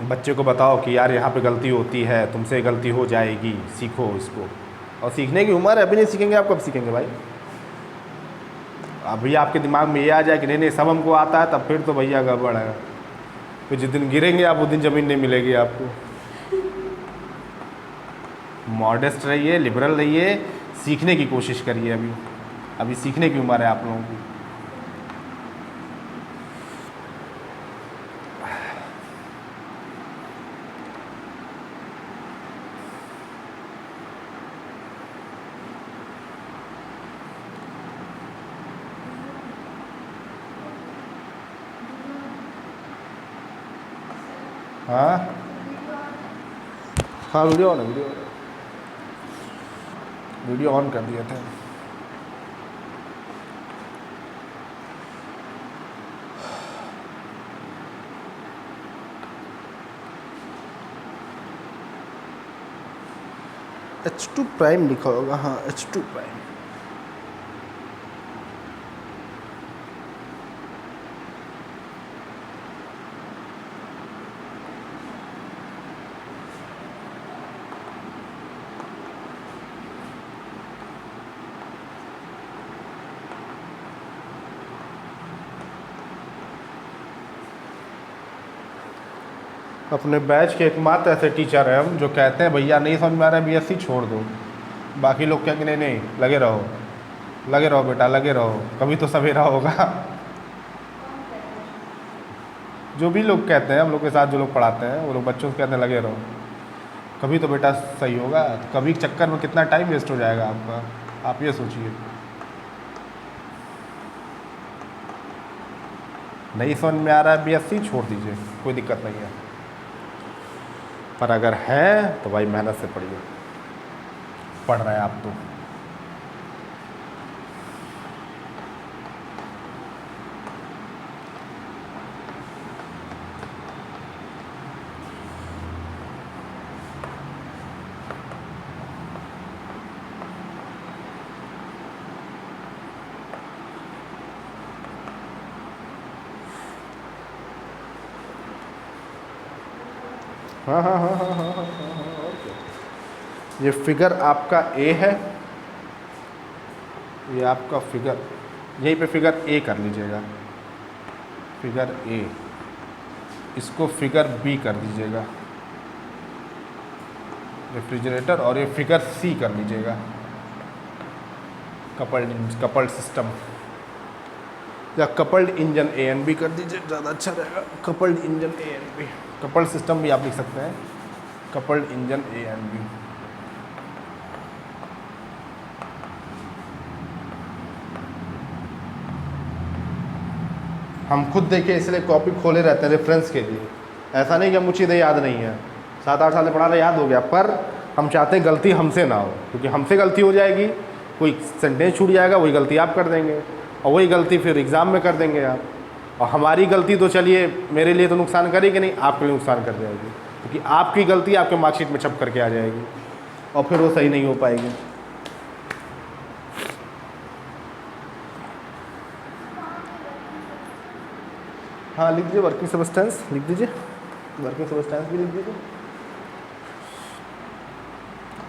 बच्चे को बताओ कि यार यहाँ पे गलती होती है, तुमसे गलती हो जाएगी, सीखो इसको। और सीखने की उम्र है, अभी नहीं सीखेंगे आप कब सीखेंगे भाई। अभी आपके दिमाग में ये आ जाए कि नहीं सब हमको आता है, तब फिर तो भैया गड़बड़ है। फिर जिस दिन गिरेंगे आप, उस दिन ज़मीन नहीं मिलेगी आपको। मॉडेस्ट रहिए, लिबरल रहिए, सीखने की कोशिश करिए। अभी सीखने की उम्र है आप लोगों की। हाँ हाँ, वीडियो ऑन है, वीडियो ऑन कर दिए थे। H2 प्राइम लिखा होगा, हाँ H2 प्राइम। अपने बैच के एकमात्र ऐसे टीचर हैं हम जो कहते हैं भैया नहीं समझ में आ रहा है बीएससी छोड़ दो। बाकी लोग क्या कि नहीं नहीं लगे रहो बेटा, लगे रहो, कभी तो सवेरा होगा। जो भी लोग कहते हैं, हम लोग के साथ जो लोग पढ़ाते हैं वो लोग बच्चों से कहते हैं लगे रहो, कभी तो बेटा सही होगा। कभी चक्कर में कितना टाइम वेस्ट हो जाएगा आपका, आप ये सोचिए। नहीं समझ में आ रहा है बीएससी छोड़ दीजिए, कोई दिक्कत नहीं है। पर अगर है तो भाई मेहनत से पढ़िए, पढ़ रहे हैं आप तो। हाँ हाँ हाँ हाँ हाँ हाँ हाँ, और क्या। ये फिगर आपका ए है, ये आपका फिगर, यहीं पे फिगर ए कर लीजिएगा, फिगर ए। इसको फिगर बी कर दीजिएगा, रेफ्रिजरेटर। और ये फिगर सी कर लीजिएगा, कपल्ड सिस्टम या coupled engine A N B कर दीजिए, ज़्यादा अच्छा रहेगा। Coupled engine A N B, coupled system भी आप लिख सकते हैं, coupled engine A N B. हम खुद देखें इसलिए कॉपी खोले रहते हैं रेफरेंस के लिए। ऐसा नहीं कि हम मुझे याद नहीं है, 7-8 साल पढ़ा रहे याद हो गया, पर हम चाहते हैं गलती हमसे ना हो, क्योंकि हमसे गलती हो जाएगी, कोई सेंटेंस छूट जाएगा, वही गलती आप कर देंगे और वही गलती फिर एग्ज़ाम में कर देंगे आप। और हमारी गलती तो चलिए मेरे लिए तो नुकसान करेगी नहीं, आपके लिए नुकसान कर जाएगी, क्योंकि आपकी गलती आपके मार्कशीट में छप करके आ जाएगी और फिर वो सही नहीं हो पाएगी। हाँ लिख दीजिए, वर्किंग सबस्टेंस लिख दीजिए, वर्किंग सबस्टेंस भी लिख दीजिए,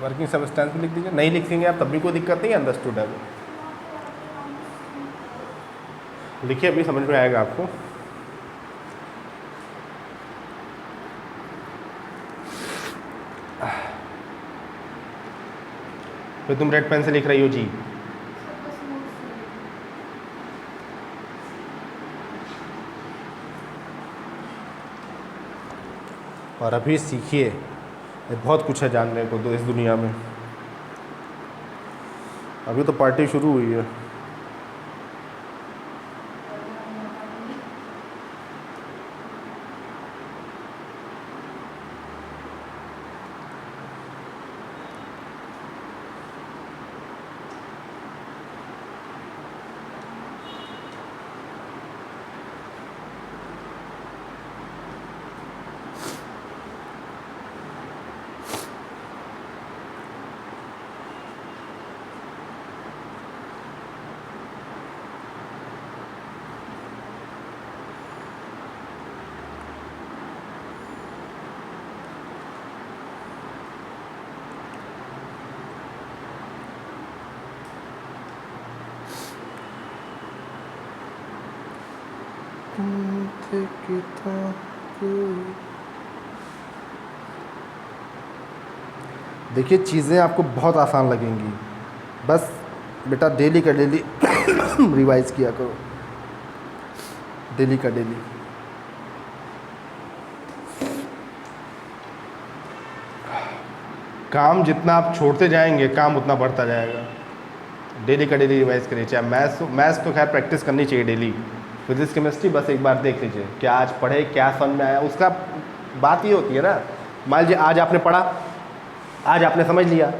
वर्किंग सबस्टेंस भी लिख दीजिए। नहीं लिखेंगे आप तब भी कोई दिक्कत नहीं है, अंडरस्टूड है। लिखिए, अभी समझ में आएगा आपको। फिर तुम रेड पेन से लिख रही हो जी। और अभी सीखिए, बहुत कुछ है जानने को तो इस दुनिया में। अभी तो पार्टी शुरू हुई है। देखिए चीज़ें आपको बहुत आसान लगेंगी, बस बेटा डेली का डेली रिवाइज किया करो, डेली का डेली। काम जितना आप छोड़ते जाएंगे काम उतना बढ़ता जाएगा। डेली का डेली रिवाइज करिए, चाहे मैथ्स तो खैर प्रैक्टिस करनी चाहिए डेली। फिजिक्स केमिस्ट्री बस एक बार देख लीजिए, क्या आज पढ़े, क्या समझ में आया, उसका बात ये होती है ना, मान लीजिए आज आपने पढ़ा, आज आपने समझ लिया,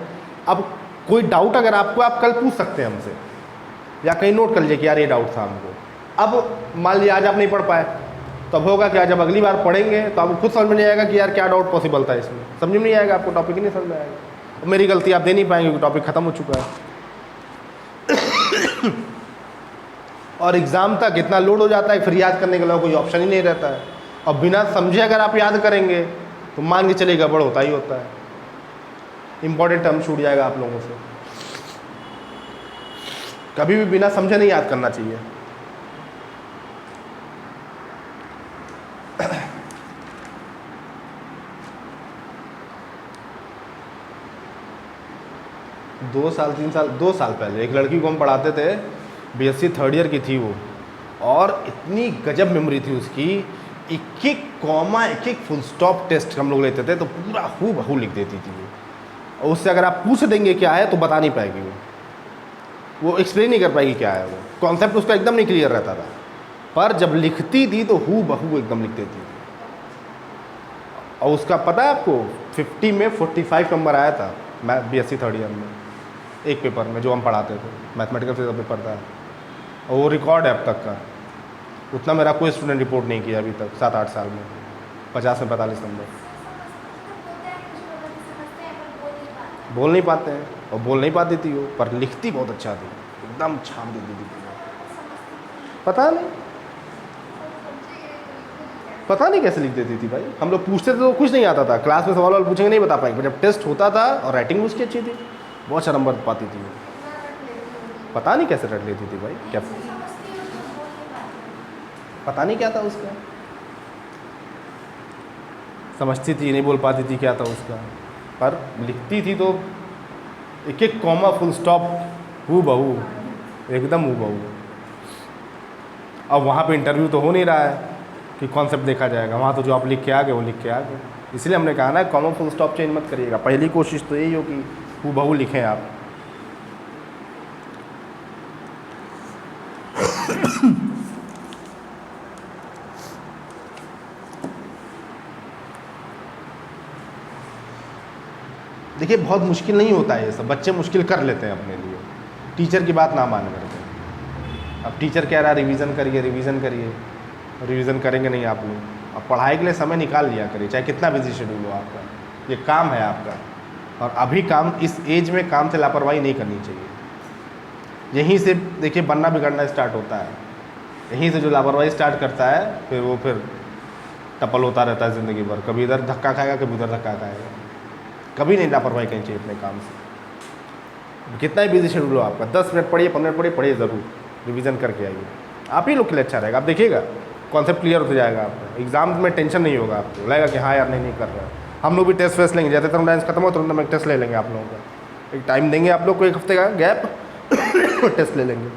अब कोई डाउट अगर आपको, आप कल पूछ सकते हैं हमसे, या कहीं नोट कर लीजिए कि यार ये डाउट था हमको। अब मान लीजिए आज आप नहीं पढ़ पाए, तो अब होगा कि जब अगली बार पढ़ेंगे तो आपको खुद समझ में नहीं आएगा कि यार क्या डाउट पॉसिबल था इसमें, समझ में नहीं आएगा, आपको टॉपिक ही नहीं समझ में आएगा। मेरी गलती आप दे नहीं पाएंगे क्योंकि टॉपिक खत्म हो चुका है। और एग्ज़ाम तक इतना लोड हो जाता है फिर याद करने के लिए कोई ऑप्शन ही नहीं रहता है। और बिना समझे अगर आप याद करेंगे तो मान के चलिए गड़बड़ होता ही होता है, इंपॉर्टेंट टर्म छूट जाएगा आप लोगों से। कभी भी बिना समझे नहीं याद करना चाहिए। दो साल पहले एक लड़की को हम पढ़ाते थे, बीएससी थर्ड ईयर की थी वो, और इतनी गजब मेमोरी थी उसकी, एक एक कॉमा एक एक फुल स्टॉप टेस्ट हम लोग लेते थे तो पूरा हू बहू लिख देती थी वो। और उससे अगर आप पूछ देंगे क्या है तो बता नहीं पाएगी वो एक्सप्लेन नहीं कर पाएगी क्या है, वो कॉन्सेप्ट उसका एकदम नहीं क्लियर रहता था। पर जब लिखती थी तो हू बहू एकदम लिख देती थी। और उसका पता है आपको 50 में 45 नंबर आया था बीएससी थर्ड ईयर में, एक पेपर में जो हम पढ़ाते थे, मैथमेटिकल फिजिक्स पेपर था, और वो रिकॉर्ड है अब तक का। उतना मेरा कोई स्टूडेंट रिपोर्ट नहीं किया अभी तक 7-8 साल में, 50 में 45 नंबर। बोल नहीं पाते हैं, और बोल नहीं पाती थी वो, पर लिखती बहुत अच्छा थी, एकदम छाप देती थी। पता नहीं कैसे लिख देती थी भाई। हम लोग पूछते थे तो कुछ नहीं आता था, क्लास में सवाल पूछेंगे नहीं बता पाएंगे, जब टेस्ट होता था और राइटिंग उसकी अच्छी थी, बहुत अच्छा नंबर पाती थी। पता नहीं कैसे रट लेती थी भाई, क्या पता नहीं क्या था उसका, समझती थी नहीं बोल पाती थी क्या था उसका, पर लिखती थी तो एक एक कॉमा फुल स्टॉप हू बहू, एकदम हू बहू। अब वहाँ पे इंटरव्यू तो हो नहीं रहा है कि कॉन्सेप्ट देखा जाएगा, वहाँ तो जो आप लिख के आ गए वो लिख के आ गए। इसलिए हमने कहा ना कॉमा फुल स्टॉप चेंज मत करिएगा, पहली कोशिश तो यही हो कि हू बहू लिखें आप। देखिए बहुत मुश्किल नहीं होता है ये सब, बच्चे मुश्किल कर लेते हैं अपने लिए, टीचर की बात ना मान करके। अब टीचर कह रहा है रिवीजन करिए रिवीजन करिए, रिवीजन करेंगे नहीं आप लोग। अब पढ़ाई के लिए समय निकाल लिया करिए, चाहे कितना बिजी शेड्यूल हो आपका, ये काम है आपका। और अभी काम, इस एज में काम से लापरवाही नहीं करनी चाहिए। यहीं से देखिए बनना बिगड़ना स्टार्ट होता है, यहीं से जो लापरवाही स्टार्ट करता है फिर वो टपल होता रहता है ज़िंदगी भर, कभी इधर धक्का खाएगा कभी उधर धक्का खाएगा। कभी नहीं लापरवाही करनी चाहिए अपने काम से, कितना ही बिजी शेड्यूल हो आपका, 10 मिनट पढ़िए 15 मिनट पढ़िए ज़रूर, रिवीजन करके आइए, आप ही लोग के लिए अच्छा रहेगा। आप देखिएगा कॉन्सेप्ट क्लियर होता जाएगा आपका, एग्जाम में टेंशन नहीं होगा आपको, लगेगा कि हाँ यार नहीं कर रहा है। हम लोग भी टेस्ट वेस्ट लेंगे, जैसे तुरंत डांस खत्म हो तुरंत हम एक टेस्ट ले लेंगे आप लोगों का, एक टाइम देंगे आप लोग को, एक हफ्ते का गैप टेस्ट ले लेंगे,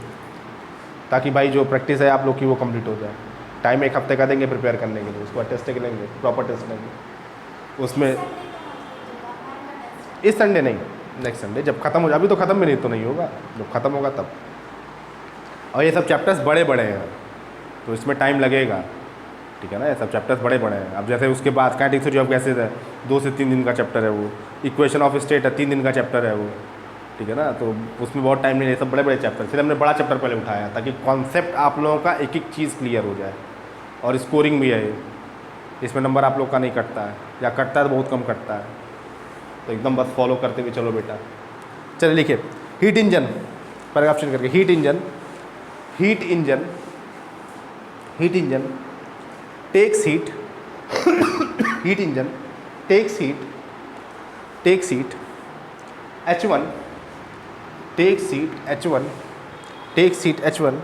ताकि भाई जो प्रैक्टिस है आप लोग की वो कंप्लीट हो जाए। टाइम एक हफ्ते का देंगे प्रिपेयर करने के लिए, उसके बाद टेस्ट लेंगे, प्रॉपर टेस्ट लेंगे। उसमें इस संडे नहीं, नेक्स्ट संडे जब खत्म हो जाए, अभी तो खत्म भी नहीं तो नहीं होगा, जब खत्म होगा तब। और ये सब चैप्टर्स बड़े बड़े हैं तो इसमें टाइम लगेगा, ठीक है ना, ये सब चैप्टर्स बड़े बड़े हैं। अब जैसे उसके बाद काइनेटिक्स थ्योरी ऑफ गैसेज है, 2 से 3 दिन का चैप्टर है वो, इक्वेशन ऑफ स्टेट है 3 दिन का चैप्टर है वो, ठीक है ना, तो उसमें बहुत टाइम नहीं, ये सब बड़े बड़े चैप्टर, फिर हमने बड़ा चैप्टर पहले उठाया ताकि कॉन्सेप्ट आप लोगों का एक एक चीज़ क्लियर हो जाए। और स्कोरिंग भी है ये, इसमें नंबर आप लोग का नहीं कटता है, या कटता है तो बहुत कम कटता है, तो एकदम बस फॉलो करते हुए चलो बेटा। चलिए लिखिए, हीट इंजन, पैराग्राफ चेंज करके, heat engine takes heat heat engine takes heat H1 takes heat H1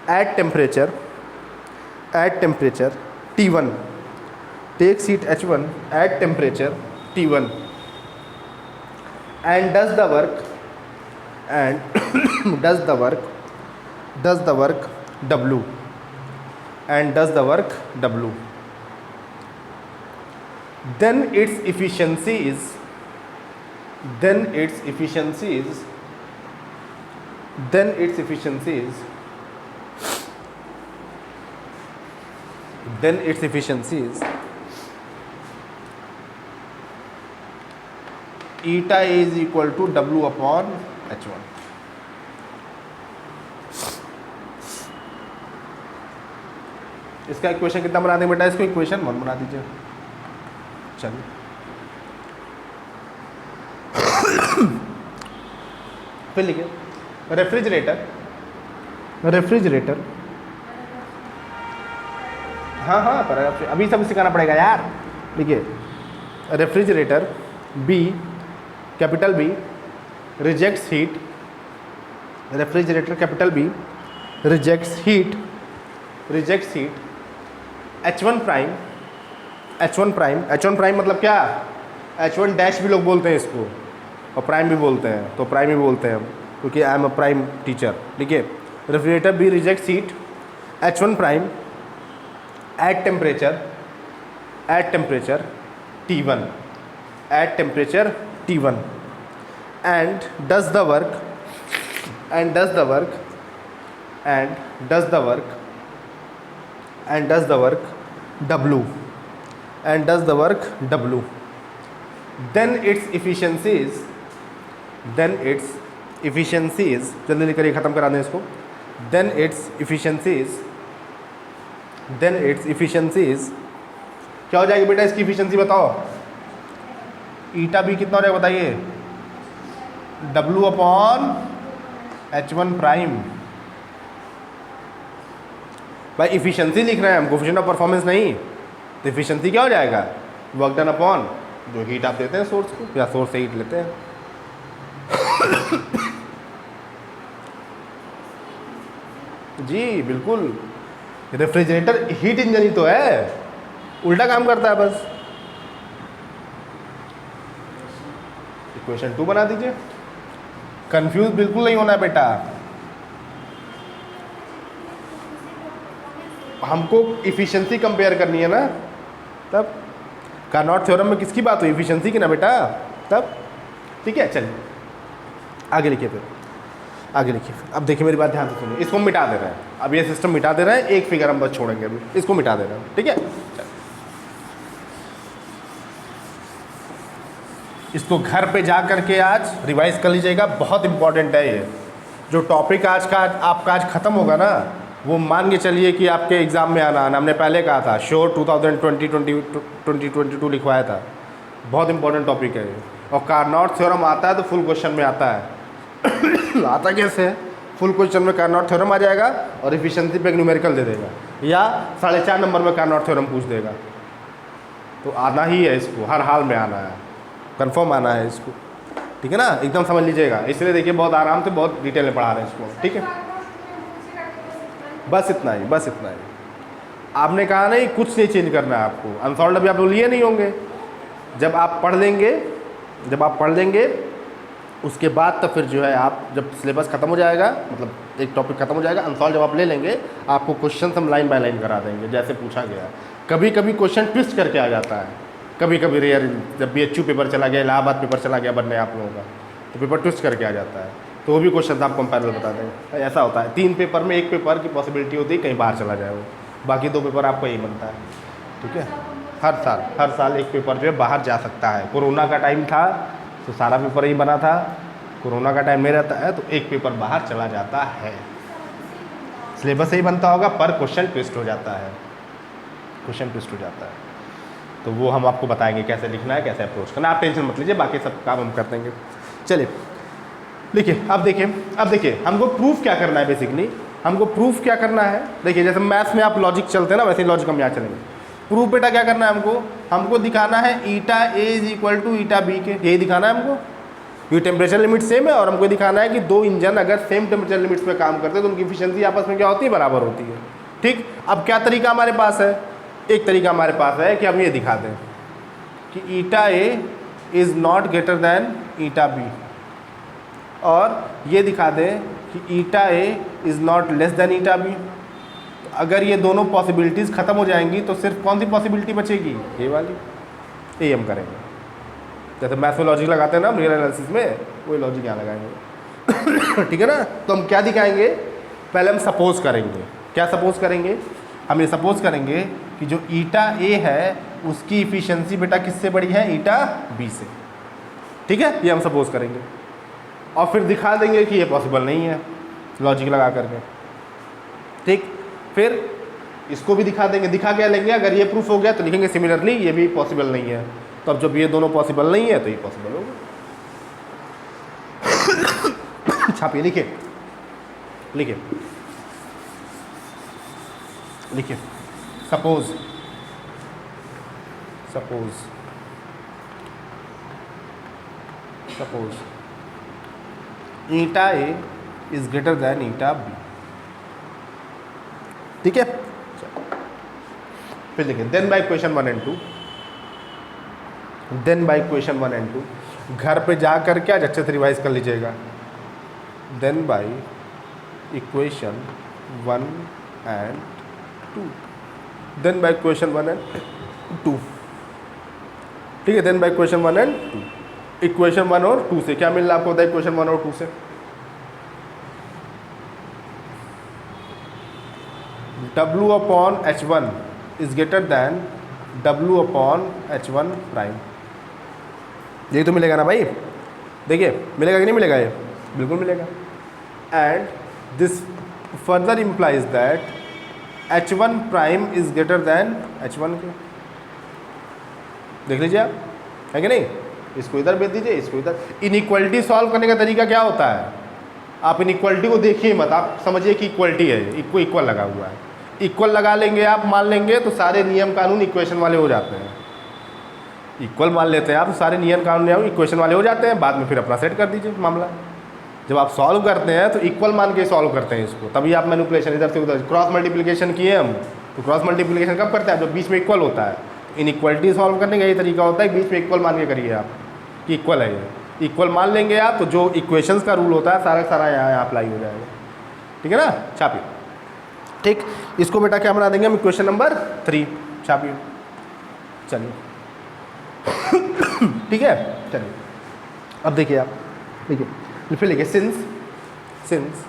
at temperature T1, takes heat H1 at temperature T1 and does the work W, and does the work W. Then its efficiency is eta A is equal to W upon H1। इसका equation कितना बना दें बेटा, इसको equation 1 बना दीजिए। चलिए फिर लिखिए रेफ्रिजरेटर। हाँ पर अभी सब सिखाना पड़ेगा यार। देखिए refrigerator B, capital B rejects heat, refrigerator capital B rejects heat H1 prime मतलब क्या, H1 डैश भी लोग बोलते हैं इसको और प्राइम भी बोलते हैं, तो प्राइम ही बोलते हैं क्योंकि I am a prime teacher. ठीक है, refrigerator B rejects heat H1 prime at temperature T1 and does the work W, then its efficiency is जल्दी लिख कर ख़त्म करा दें इसको। then its efficiency is क्या हो जाएगी बेटा, इसकी efficiency बताओ। ईटा बी कितना हो जाएगा बताइए, W अपॉन H1 प्राइम। भाई इफिशियंसी लिख रहे हैं हम, कोफिशिएंट ऑफ परफॉर्मेंस नहीं। तो इफिशियंसी क्या हो जाएगा, वर्क डन अपॉन जो हीट आप देते हैं सोर्स को, या सोर्स से हीट लेते हैं। जी बिल्कुल, रेफ्रिजरेटर हीट इंजन ही तो है, उल्टा काम करता है बस। इक्वेशन 2 बना दीजिए। कंफ्यूज बिल्कुल नहीं होना है बेटा, हमको इफिशिएंसी कंपेयर करनी है ना। तब कार्नोट थ्योरम में किसकी बात हुई, इफिशिएंसी की ना बेटा। तब ठीक है, चलिए आगे लिखिए। फिर आगे लिखिए। अब देखिए मेरी बात ध्यान से सुनिए, इसको मिटा दे रहे हैं, अब ये सिस्टम मिटा दे रहे हैं, एक फिगर हम बस छोड़ेंगे अभी, इसको मिटा दे रहे हैं। ठीक है, इसको घर पे जा करके आज रिवाइज कर लीजिएगा, बहुत इंपॉर्टेंट है ये। जो टॉपिक आज का आपका आज ख़त्म होगा ना, वो मान के चलिए कि आपके एग्ज़ाम में आना। हमने पहले कहा था श्योर 2022 लिखवाया था, बहुत इंपॉर्टेंट टॉपिक है ये। और कार्नोट थ्योरम आता है तो फुल क्वेश्चन में आता है। आता कैसे है, फुल क्वेश्चन में कार्नोट थ्योरम आ जाएगा और इफिशिएंसी पे एक न्यूमेरिकल दे देगा, या 4.5 नंबर में कार्नोट थ्योरम पूछ देगा। तो आना ही है इसको, हर हाल में आना है, कंफर्म आना है इसको। ठीक है ना, एकदम समझ लीजिएगा। इसलिए देखिए बहुत आराम से, बहुत डिटेल में पढ़ा रहे हैं इसको। ठीक है, बस इतना ही। आपने कहा नहीं कुछ नहीं चेंज करना है आपको। अनसॉल्व्ड अभी आप लोग लिए नहीं होंगे, जब आप पढ़ लेंगे उसके बाद तो फिर जो है आप, जब सिलेबस ख़त्म हो जाएगा, मतलब एक टॉपिक ख़त्म हो जाएगा, अनसॉल्व जब आप ले लेंगे, आपको क्वेश्चन हम लाइन बाय लाइन करा देंगे जैसे पूछा गया। कभी कभी क्वेश्चन ट्विस्ट करके आ जाता है, कभी कभी रेयर, जब BHU पेपर चला गया, इलाहाबाद पेपर चला गया बनने आप लोगों का, तो पेपर ट्विस्ट करके आ जाता है, तो वो भी क्वेश्चन आप कंपेरेबल बता देंगे। ऐसा होता है, 3 पेपर में 1 पेपर की पॉसिबिलिटी होती है कहीं बाहर चला जाए वो, बाकी 2 पेपर आपका यही बनता है। ठीक है, हर साल 1 पेपर जो है बाहर जा सकता है। कोरोना का टाइम था तो सारा पेपर ही बना था, कोरोना का टाइम नहीं रहता है तो 1 पेपर बाहर चला जाता है। सिलेबस ही बनता होगा पर क्वेश्चन ट्विस्ट हो जाता है, तो वो हम आपको बताएंगे कैसे लिखना है, कैसे अप्रोच करना। आप टेंशन मत लीजिए, बाकी सब काम हम कर देंगे। चलिए लिखिए। अब देखिए हमको प्रूफ क्या करना है, बेसिकली हमको प्रूफ क्या करना है। देखिए जैसे मैथ्स में आप लॉजिक चलते हैं ना, वैसे ही लॉजिक हम यहाँ चलेंगे। प्रूफ बेटा क्या करना है हमको दिखाना है eta A is equal to eta B के, यही दिखाना है हमको। ये टेम्परेचर लिमिट सेम है और हमको दिखाना है कि 2 इंजन अगर सेम टेम्परेचर लिमिट्स पे काम करते हैं तो उनकी इफिशिएंसी आपस में क्या होती है, बराबर होती है। ठीक, अब क्या तरीका हमारे पास है, एक तरीका हमारे पास है कि हम ये दिखा दें कि eta A is not greater than eta B, और ये दिखा दें कि eta A is not less than eta B. तो अगर ये दोनों पॉसिबिलिटीज़ ख़त्म हो जाएंगी तो सिर्फ कौन सी पॉसिबिलिटी बचेगी, ये वाली। ये हम करेंगे, जैसे मैथ में लॉजिक लगाते हैं ना हम रियल एनालिसिस में, वही लॉजिक यहाँ लगाएंगे। ठीक है ना, तो हम क्या दिखाएंगे, पहले हम सपोज करेंगे। क्या सपोज करेंगे, हम ये सपोज करेंगे कि जो ईटा ए है उसकी इफिशिएंसी बेटा किससे बड़ी है, ईटा बी से। ठीक है, ये हम सपोज करेंगे और फिर दिखा देंगे कि ये पॉसिबल नहीं है लॉजिक लगा करके। ठीक, फिर इसको भी दिखा देंगे। दिखा क्या लेंगे, अगर ये प्रूफ हो गया तो लिखेंगे सिमिलरली ये भी पॉसिबल नहीं है। तो अब जब ये दोनों पॉसिबल नहीं है तो ये पॉसिबल होगा। छापिए, लिखिए लिखिए लिखिए। Suppose suppose suppose eta A is greater than eta B. ठीक है, फिर देखिए then by question 1 and 2, then by question 1 and 2 घर पे जा कर के आज अच्छे से रिवाइज कर लीजिएगा। Then by equation 1 and 2, then by question 1 and 2। ठीक है, then by question 1 and 2। Equation 1 और 2 से क्या मिल रहा है आपको बताइए, इक्वेशन 1 और 2 से W upon H1 is greater than W upon H1 prime. यही तो मिलेगा ना भाई, देखिए मिलेगा कि नहीं मिलेगा, ये बिल्कुल मिलेगा। And this further implies that H1 prime is greater than H1 के। देख लीजिए आप, है कि नहीं। इसको इधर भेज दीजिए, इसको इधर। इनइक्वालिटी सॉल्व करने का तरीका क्या होता है, आप इनइक्वालिटी को देखिए मत, आप समझिए कि इक्वलिटी है, इक्वल लगा हुआ है। इक्वल लगा लेंगे आप, मान लेंगे तो सारे नियम कानून इक्वेशन वाले हो जाते हैं। इक्वल मान लेते हैं आप तो सारे नियम कानून इक्वेशन वाले हो जाते हैं। बाद में फिर अपना सेट कर दीजिए मामला। जब आप सॉल्व करते हैं तो इक्वल मान के सॉल्व करते हैं इसको, तभी आप मैनिपुलेशन इधर से उधर। क्रॉस मल्टीप्लिकेशन किए हम, तो क्रॉस मल्टीप्लिकेशन कब करते हैं, जब बीच में इक्वल होता है। इनइक्वालिटी सॉल्व करने का यही तरीका होता है, बीच में इक्वल मान के करिए आप कि इक्वल है। ये इक्वल मान लेंगे आप तो जो इक्वेशंस का रूल होता है सारा सारा यहाँ अप्लाई हो जाएगा। ठीक है ना, छापिए। ठीक, इसको बेटा क्या बना देंगे हम, इक्वेशन नंबर 3। छापिए, चलिए। ठीक है, चलिए। अब देखिए आप, देखिए फिर लिखिए since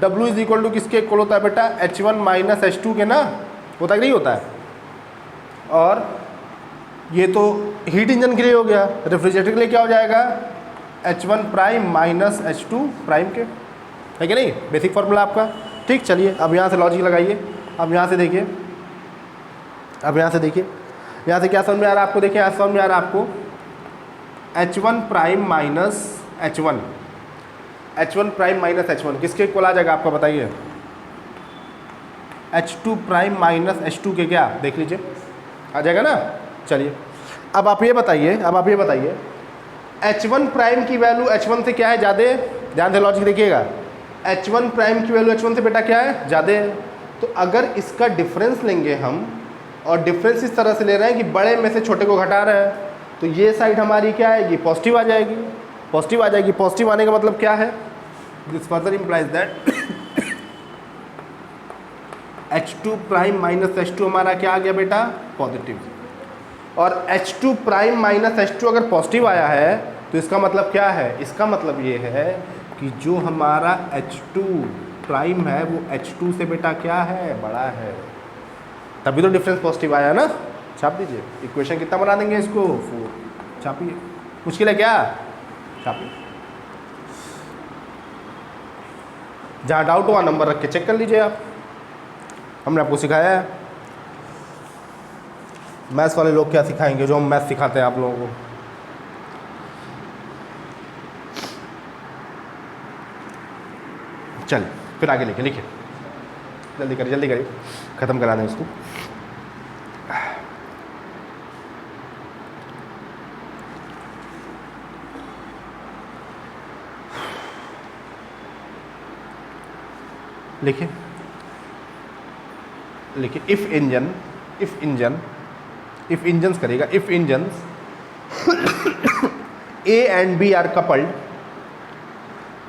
W is equal to किसके इक्वल होता है बेटा, H1 माइनस H2 के ना, होता है कि नहीं होता है। और ये तो हीट इंजन के लिए हो गया, रेफ्रिजरेटर के लिए क्या हो जाएगा, H1 prime minus H2 prime के, है कि नहीं, बेसिक फॉर्मूला आपका। ठीक, चलिए अब यहाँ से लॉजिक लगाइए। अब यहाँ से देखिए, अब यहाँ से देखिए, यहाँ से क्या समझ में आ रहा है आपको, देखिए यहाँ समझ में आ रहा है आपको H1 prime minus H1, H1 prime minus H1 किसके इक्वल आ जाएगा आपका बताइए, H2 प्राइम माइनस H2 के, क्या देख लीजिए आ जाएगा ना। चलिए अब आप ये बताइए, अब आप ये बताइए H1 प्राइम की वैल्यू H1 से क्या है, ज़्यादा। ध्यान से लॉजिक देखिएगा, H1 प्राइम की वैल्यू H1 से बेटा क्या है, ज़्यादा है। तो अगर इसका डिफरेंस लेंगे हम, और डिफरेंस इस तरह से ले रहे हैं कि बड़े में से छोटे को घटा रहे हैं, तो ये साइड हमारी क्या आएगी, पॉजिटिव आ जाएगी। पॉजिटिव आ जाएगी, पॉजिटिव आने का मतलब क्या है, this further implies that H2 prime minus H2 हमारा क्या आ गया बेटा, पॉजिटिव। और H2 प्राइम माइनस H2 अगर पॉजिटिव आया है तो इसका मतलब क्या है, इसका मतलब ये है कि जो हमारा H2 प्राइम है वो H2 से बेटा क्या है, बड़ा है। तभी तो डिफरेंस पॉजिटिव आया ना। छाप दीजिए, इक्वेशन कितना बना देंगे इसको, 4। छापिए, मुश्किल है क्या, छापिए। जहाँ डाउट हुआ नंबर रख के चेक कर लीजिए आप, हमने आपको सिखाया है। मैथ्स वाले लोग क्या सिखाएंगे जो हम मैथ्स सिखाते हैं आप लोगों को। चल फिर आगे लिखिए, लिखिए जल्दी करिए, जल्दी करिए, ख़त्म करा दें इसको। लिखिए लिखिए, इफ इंजन्स करेगा, if engines A and B are coupled,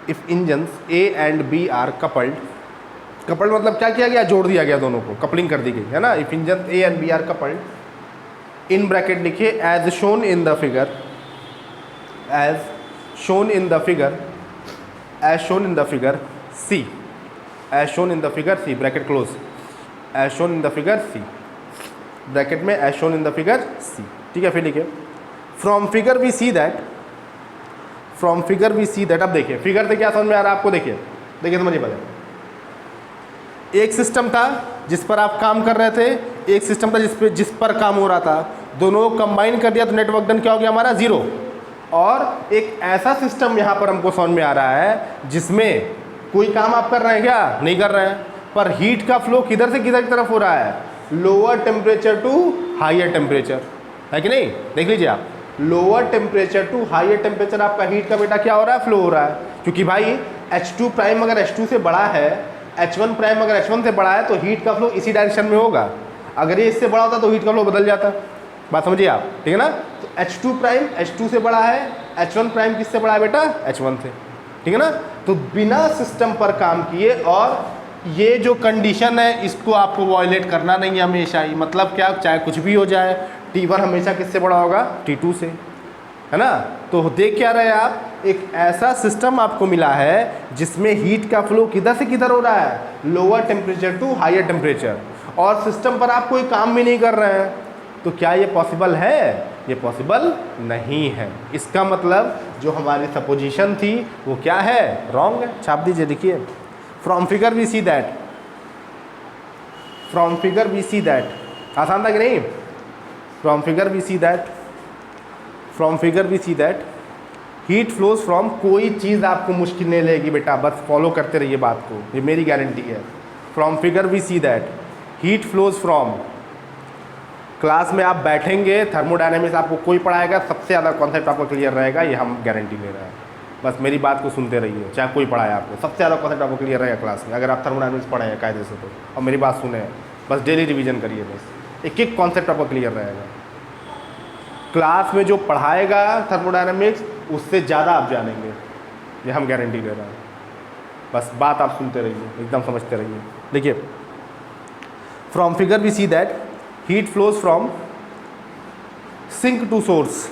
if engines A and B are coupled, coupled मतलब क्या किया गया, जोड़ दिया गया, दोनों को कपलिंग कर दी गई है ना। If engine A and B are coupled, in bracket लिखिए as shown in the figure, as shown in the figure, as shown in the figure C, as shown in the figure C, bracket close, as shown in the figure C, bracket में as shown in the figure C। ठीक है, फिर लिखिए from figure we see that, from figure we see that, अब देखिए figure से क्या समझ में आ रहा है आपको, देखिए देखिए समझिए पहले। एक सिस्टम था जिस पर आप काम कर रहे थे, एक सिस्टम था जिस पर काम हो रहा था, दोनों को कंबाइन कर दिया तो नेटवर्क डन क्या हो गया हमारा, 0। और एक ऐसा सिस्टम यहाँ पर हमको समझ में आ रहा है जिसमें कोई काम आप कर रहे हैं क्या, नहीं कर रहे हैं, पर हीट का फ्लो किधर से किधर की तरफ हो रहा है, lower temperature to higher temperature, है कि नहीं। देख लीजिए आप, lower temperature to higher temperature आपका हीट का बेटा क्या हो रहा है, फ्लो हो रहा है। क्योंकि भाई H2 प्राइम अगर H2 से बड़ा है, H1 प्राइम अगर H1 से बड़ा है तो हीट का फ्लो इसी डायरेक्शन में होगा। अगर ये इससे बड़ा होता तो हीट का फ्लो बदल जाता। बात समझिए आप, ठीक है ना। तो H2 प्राइम H2 से बड़ा है, H1 प्राइम किससे बड़ा है बेटा, H1 से, ठीक है ना। तो बिना सिस्टम पर काम किए, और ये जो कंडीशन है इसको आपको वॉयलेट करना नहीं है हमेशा ही। मतलब क्या, चाहे कुछ भी हो जाए, T1 हमेशा किससे बड़ा होगा, T2 से, है ना। तो देख क्या रहे हैं आप, एक ऐसा सिस्टम आपको मिला है जिसमें हीट का फ्लो किधर से किधर हो रहा है, lower temperature to higher temperature, और सिस्टम पर आप कोई काम भी नहीं कर रहे हैं। तो क्या ये पॉसिबल है, ये पॉसिबल नहीं है। इसका मतलब जो हमारी सपोजिशन थी वो क्या है, रॉन्ग है। छाप दीजिए, लिखिए, from figure we see that, from figure we see that, आसान था कि नहीं। From figure we see that, from figure we see that heat flows from, कोई चीज़ आपको मुश्किल नहीं लगेगी बेटा, बस फॉलो करते रहिए बात को, ये मेरी गारंटी है। From figure we see that heat flows from, class में आप बैठेंगे, थर्मोडायनेमिक्स आपको कोई पढ़ाएगा, सबसे ज़्यादा कॉन्सेप्ट आपको क्लियर रहेगा, ये हम गारंटी ले रहे हैं। बस मेरी बात को सुनते रहिए, चाहे कोई पढ़ाए आपको, सबसे ज़्यादा कॉन्सेप्ट आपको क्लियर रहेगा क्लास में, अगर आप थर्मोडायनेमिक्स पढ़े हैं कायदे से तो। और मेरी बात सुने, बस डेली रिवीजन करिए, बस एक एक कॉन्सेप्ट आपको क्लियर रहेगा। क्लास में जो पढ़ाएगा थर्मोडायनेमिक्स उससे ज़्यादा आप जानेंगे, ये हम गारंटी ले रहे हैं। बस बात आप सुनते रहिए, एकदम समझते रहिए। देखिए, from figure we see that heat flows from sink to source,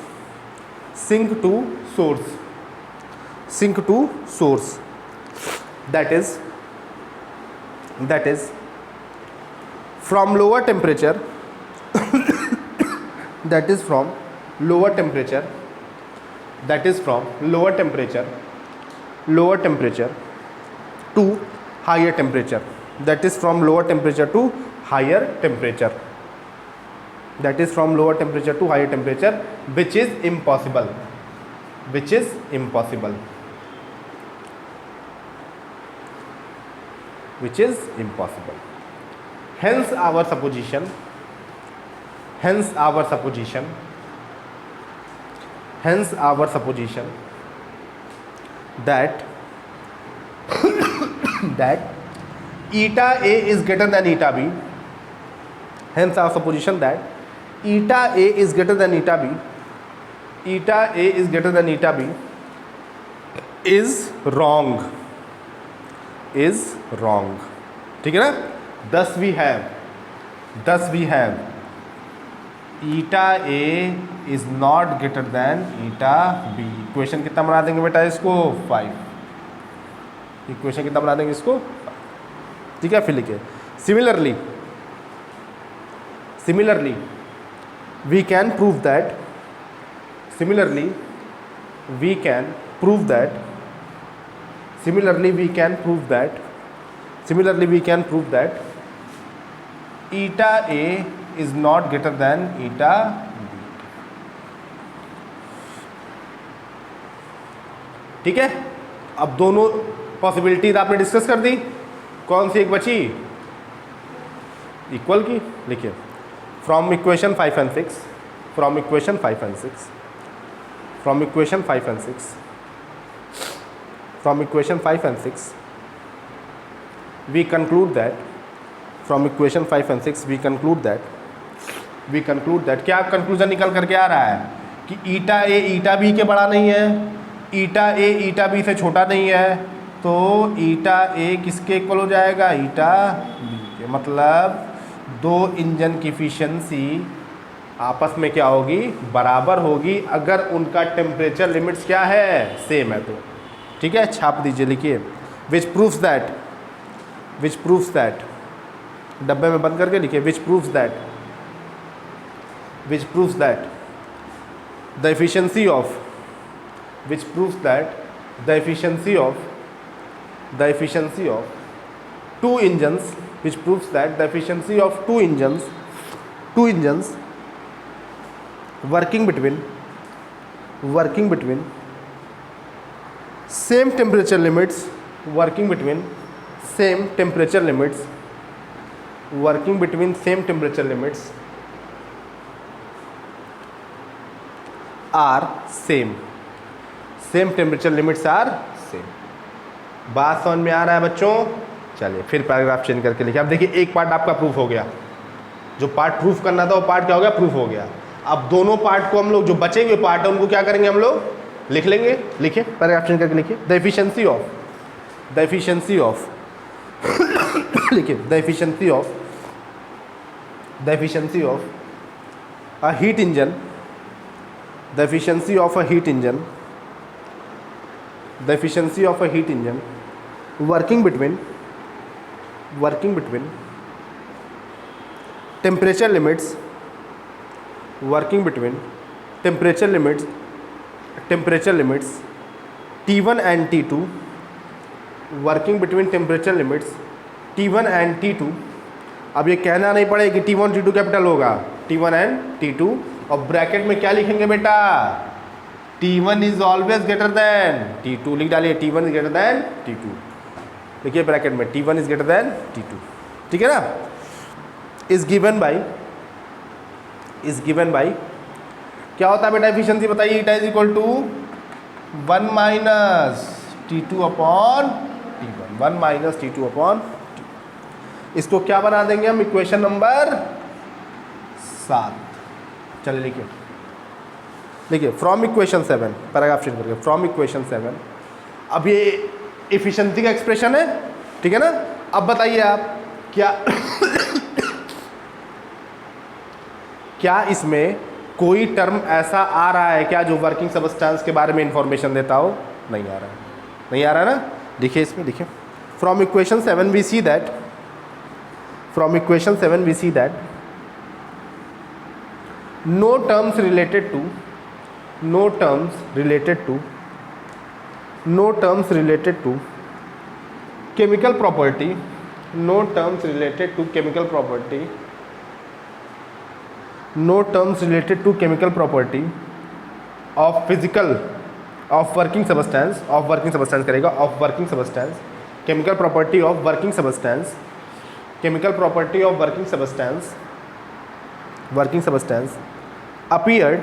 sink to source, sink to source, that is from lower temperature that is from lower temperature, that is from lower temperature, lower temperature to higher temperature, that is from lower temperature to higher temperature, that is from lower temperature to higher temperature, which is impossible, which is impossible, which is impossible. Hence our supposition, hence our supposition, hence our supposition that that eta A is greater than eta B, hence our supposition that eta A is greater than eta B, eta A is greater than eta B is wrong, is wrong, ठीक है ना। thus we have eta A is not greater than eta B। Equation कितना बना देंगे बेटा इसको, 5। Equation कितना बना देंगे इसको, 5, ठीक है। फिर लिखिए, similarly we can prove that, similarly we can prove that, similarly we can prove that, similarly we can prove that eta A is not greater than eta B, ठीक है। अब दोनों पॉसिबिलिटीज आपने डिस्कस कर दी, कौन सी एक बची, इक्वल की। लिखिए, from equation 5 and 6, from equation 5 and 6, from equation 5 and 6, from equation 5 and 6 we conclude that, from equation 5 and 6 we conclude that क्या कंक्लूजन निकल करके आ रहा है कि ईटा ए ईटा बी के बड़ा नहीं है, ईटा ए ईटा बी से छोटा नहीं है, तो ईटा ए किसके इक्वल हो जाएगा, ईटा बी के। मतलब दो इंजन की एफिशिएंसी आपस में क्या होगी, बराबर होगी, अगर उनका टेम्परेचर लिमिट्स क्या है, सेम है तो, ठीक है। छाप दीजिए, लिखिए, विच प्रूव्स दैट, डब्बे में बंद करके लिखिए, which proves that the efficiency of which proves that the efficiency of two engines, which proves that the efficiency of two engines working between same temperature limits are same temperature limits are same. बात समझ में आ रहा है बच्चों? चलिए फिर paragraph change करके लिखिए। अब देखिए एक पार्ट आपका प्रूफ हो गया, जो पार्ट प्रूफ करना था वो पार्ट क्या हो गया? प्रूफ हो गया। अब दोनों पार्ट को हम लोग, जो बचेंगे पार्ट है उनको क्या करेंगे हम लोग? लिख लेंगे। लिखिए, पैराग्राफ चेंज करके लिखिए। द एफिशिएंसी लिखिए, the efficiency of a heat engine, the efficiency of a heat engine working between temperature limits T1 and T2 अब ये कहना नहीं पड़े कि T1 T2 कैपिटल होगा, T1 एंड T2, और ब्रैकेट में क्या लिखेंगे बेटा? T1 is always greater than T2 लिख डालिए। T1 is greater then T2 देखिए ब्रैकेट में, T1 is greater then T2, ठीक है ना? इज गिवन बाई क्या होता है बेटा एफिशिएंसी? बताइए। It is equal to 1 minus T2 upon T1, 1 minus T2 upon T1। इसको क्या बना देंगे हम? Equation number 7। चलिए लिखिए फ्रॉम इक्वेशन 7, पैराग्राफ चेंज करके, फ्रॉम इक्वेशन 7। अब ये एफिशिएंसी का एक्सप्रेशन है, ठीक है ना? अब बताइए आप क्या क्या इसमें कोई टर्म ऐसा आ रहा है क्या जो वर्किंग सबस्टेंस के बारे में इंफॉर्मेशन देता हो? नहीं आ रहा है ना? देखिए इसमें, देखिए from equation 7 we see that no terms related to chemical property of working substance करेगा, of working substance, chemical property of working substance appeared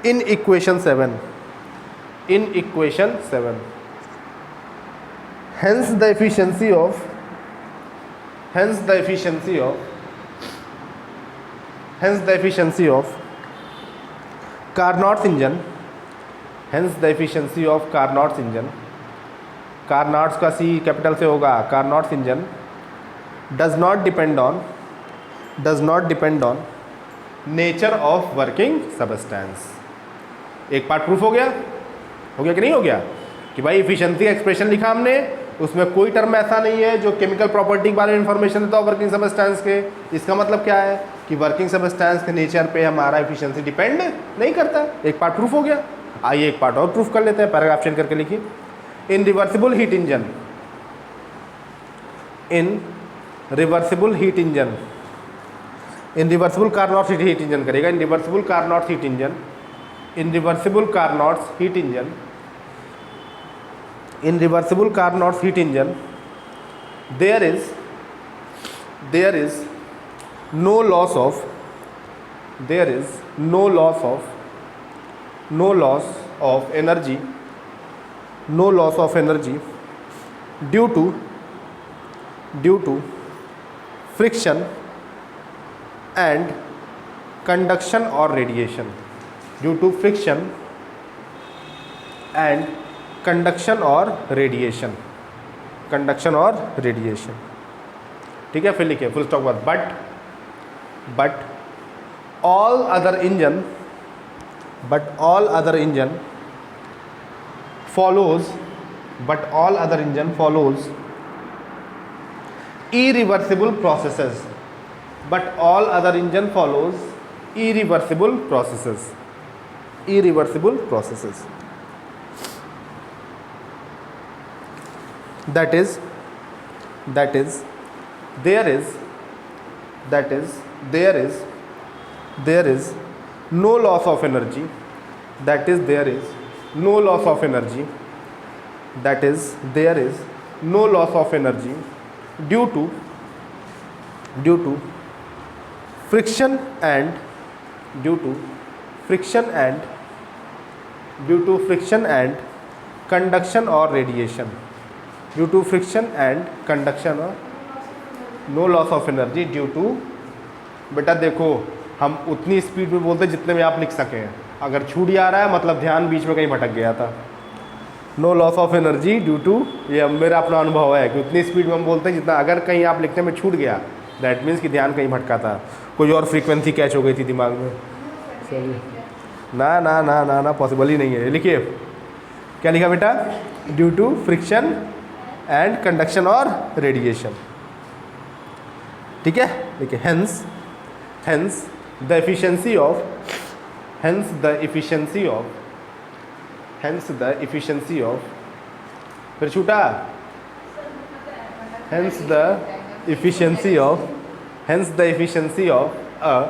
in equation 7, hence the efficiency of Carnot's engine, Carnot's का C capital से होगा, Carnot's engine does not depend on nature of working substance। एक part proof हो गया कि नहीं हो गया? कि भाई एफिशिएंसी एक्सप्रेशन लिखा हमने, उसमें कोई टर्म ऐसा नहीं है जो केमिकल प्रॉपर्टी के बारे में इंफॉर्मेशन देता हो वर्किंग सबस्टेंस के। इसका मतलब क्या है कि वर्किंग सबस्टेंस के नेचर पे हमारा एफिशिएंसी डिपेंड नहीं करता। एक पार्ट प्रूफ हो गया। आइए एक पार्ट और प्रूफ कर लेते हैं, पैराग्राफ चेंज करके लिखिए। In reversible heat engine Carnot's heat engine करेगा। In reversible Carnot's heat engine there is no loss of energy due to friction and conduction or radiation, ठीक है? फिर लिखिए फुल स्टॉप बाद, but all other engine follows irreversible processes but all other engine follows irreversible processes. Irreversible processes. That is there is no loss of energy. That is there is no loss of energy. That is there is no loss of energy due to friction and conduction or radiation. Due to friction and conduction or no loss of energy due to, बेटा देखो हम उतनी speed में बोलते हैं जितने में आप लिख सकें, अगर छूट जा रहा है मतलब ध्यान बीच में कहीं भटक गया था. No loss of energy due to, ये मेरा अपना अनुभव है कि उतनी स्पीड में हम बोलते हैं जितना, अगर कहीं आप लिखने में छूट गया दैट मीन्स कि ध्यान कहीं भटका था, कोई और फ्रीक्वेंसी कैच हो गई थी दिमाग में. ना ना ना ना ना पॉसिबल ही नहीं है. लिखिए क्या लिखा बेटा, due to friction and conduction और रेडिएशन. ठीक है, देखिए हेंस द एफिशिएंसी ऑफ फिर छूटा, hence the efficiency of a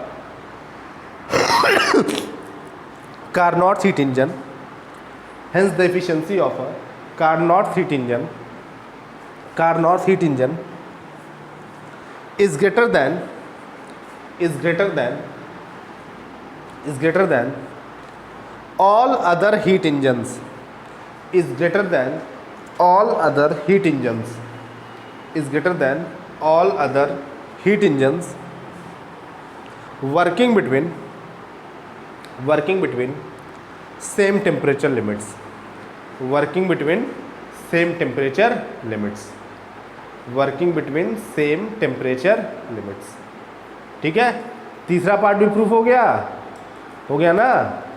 Carnot heat engine, hence the efficiency of a Carnot heat engine is greater than all other heat engines, working between same temperature limits. ठीक है, तीसरा part भी proof हो गया ना.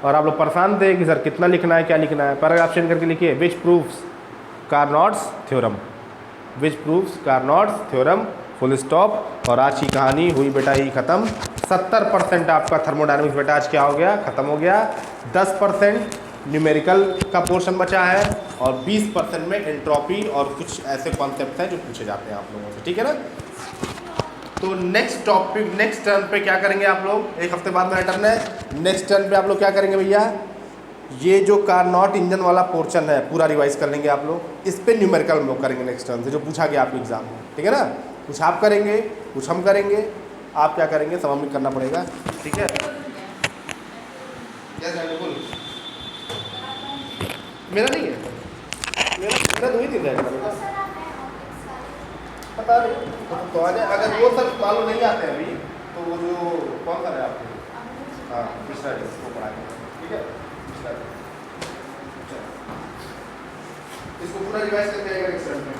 और आप लोग परेशान थे कि सर कितना लिखना है, क्या लिखना है. पैराग्राफ चेंज करके लिखिए, which proves Carnot's theorem, full stop. और आज की कहानी हुई बेटा ही ख़त्म. 70% आपका थर्मोडायनामिक्स बेटा आज क्या हो गया, ख़त्म हो गया. 10% न्यूमेरिकल का पोर्शन बचा है और 20% में एंट्रोपी और कुछ ऐसे कॉन्सेप्ट हैं जो पूछे जाते हैं आप लोगों से. ठीक है ना. तो नेक्स्ट टर्न पे क्या करेंगे आप लोग, एक हफ्ते बाद मेरा टर्न है. नेक्स्ट टर्न पे आप लोग क्या करेंगे भैया, ये जो कार्नोट इंजन वाला पोर्शन है पूरा रिवाइज कर लेंगे आप लोग. इस पे न्यूमेरिकल हम लोग करेंगे नेक्स्ट टर्न से, जो पूछा गया आपके एग्जाम में. ठीक है ना. कुछ आप करेंगे, कुछ हम करेंगे. आप क्या करेंगे, सबमिट करना पड़ेगा. ठीक है. मेरा नहीं है, मेरा 2 ही दिन रहेगा बेटा. पता नहीं तो आ जाए. अगर वो सब मालूम नहीं आते हैं अभी तो वो जो कौन सा है आपको, हाँ पिछला इसको पढ़ाएंगे. ठीक है, पिछला इसको पूरा रिवाइज करके आएगा नेक्स्ट टर्न में.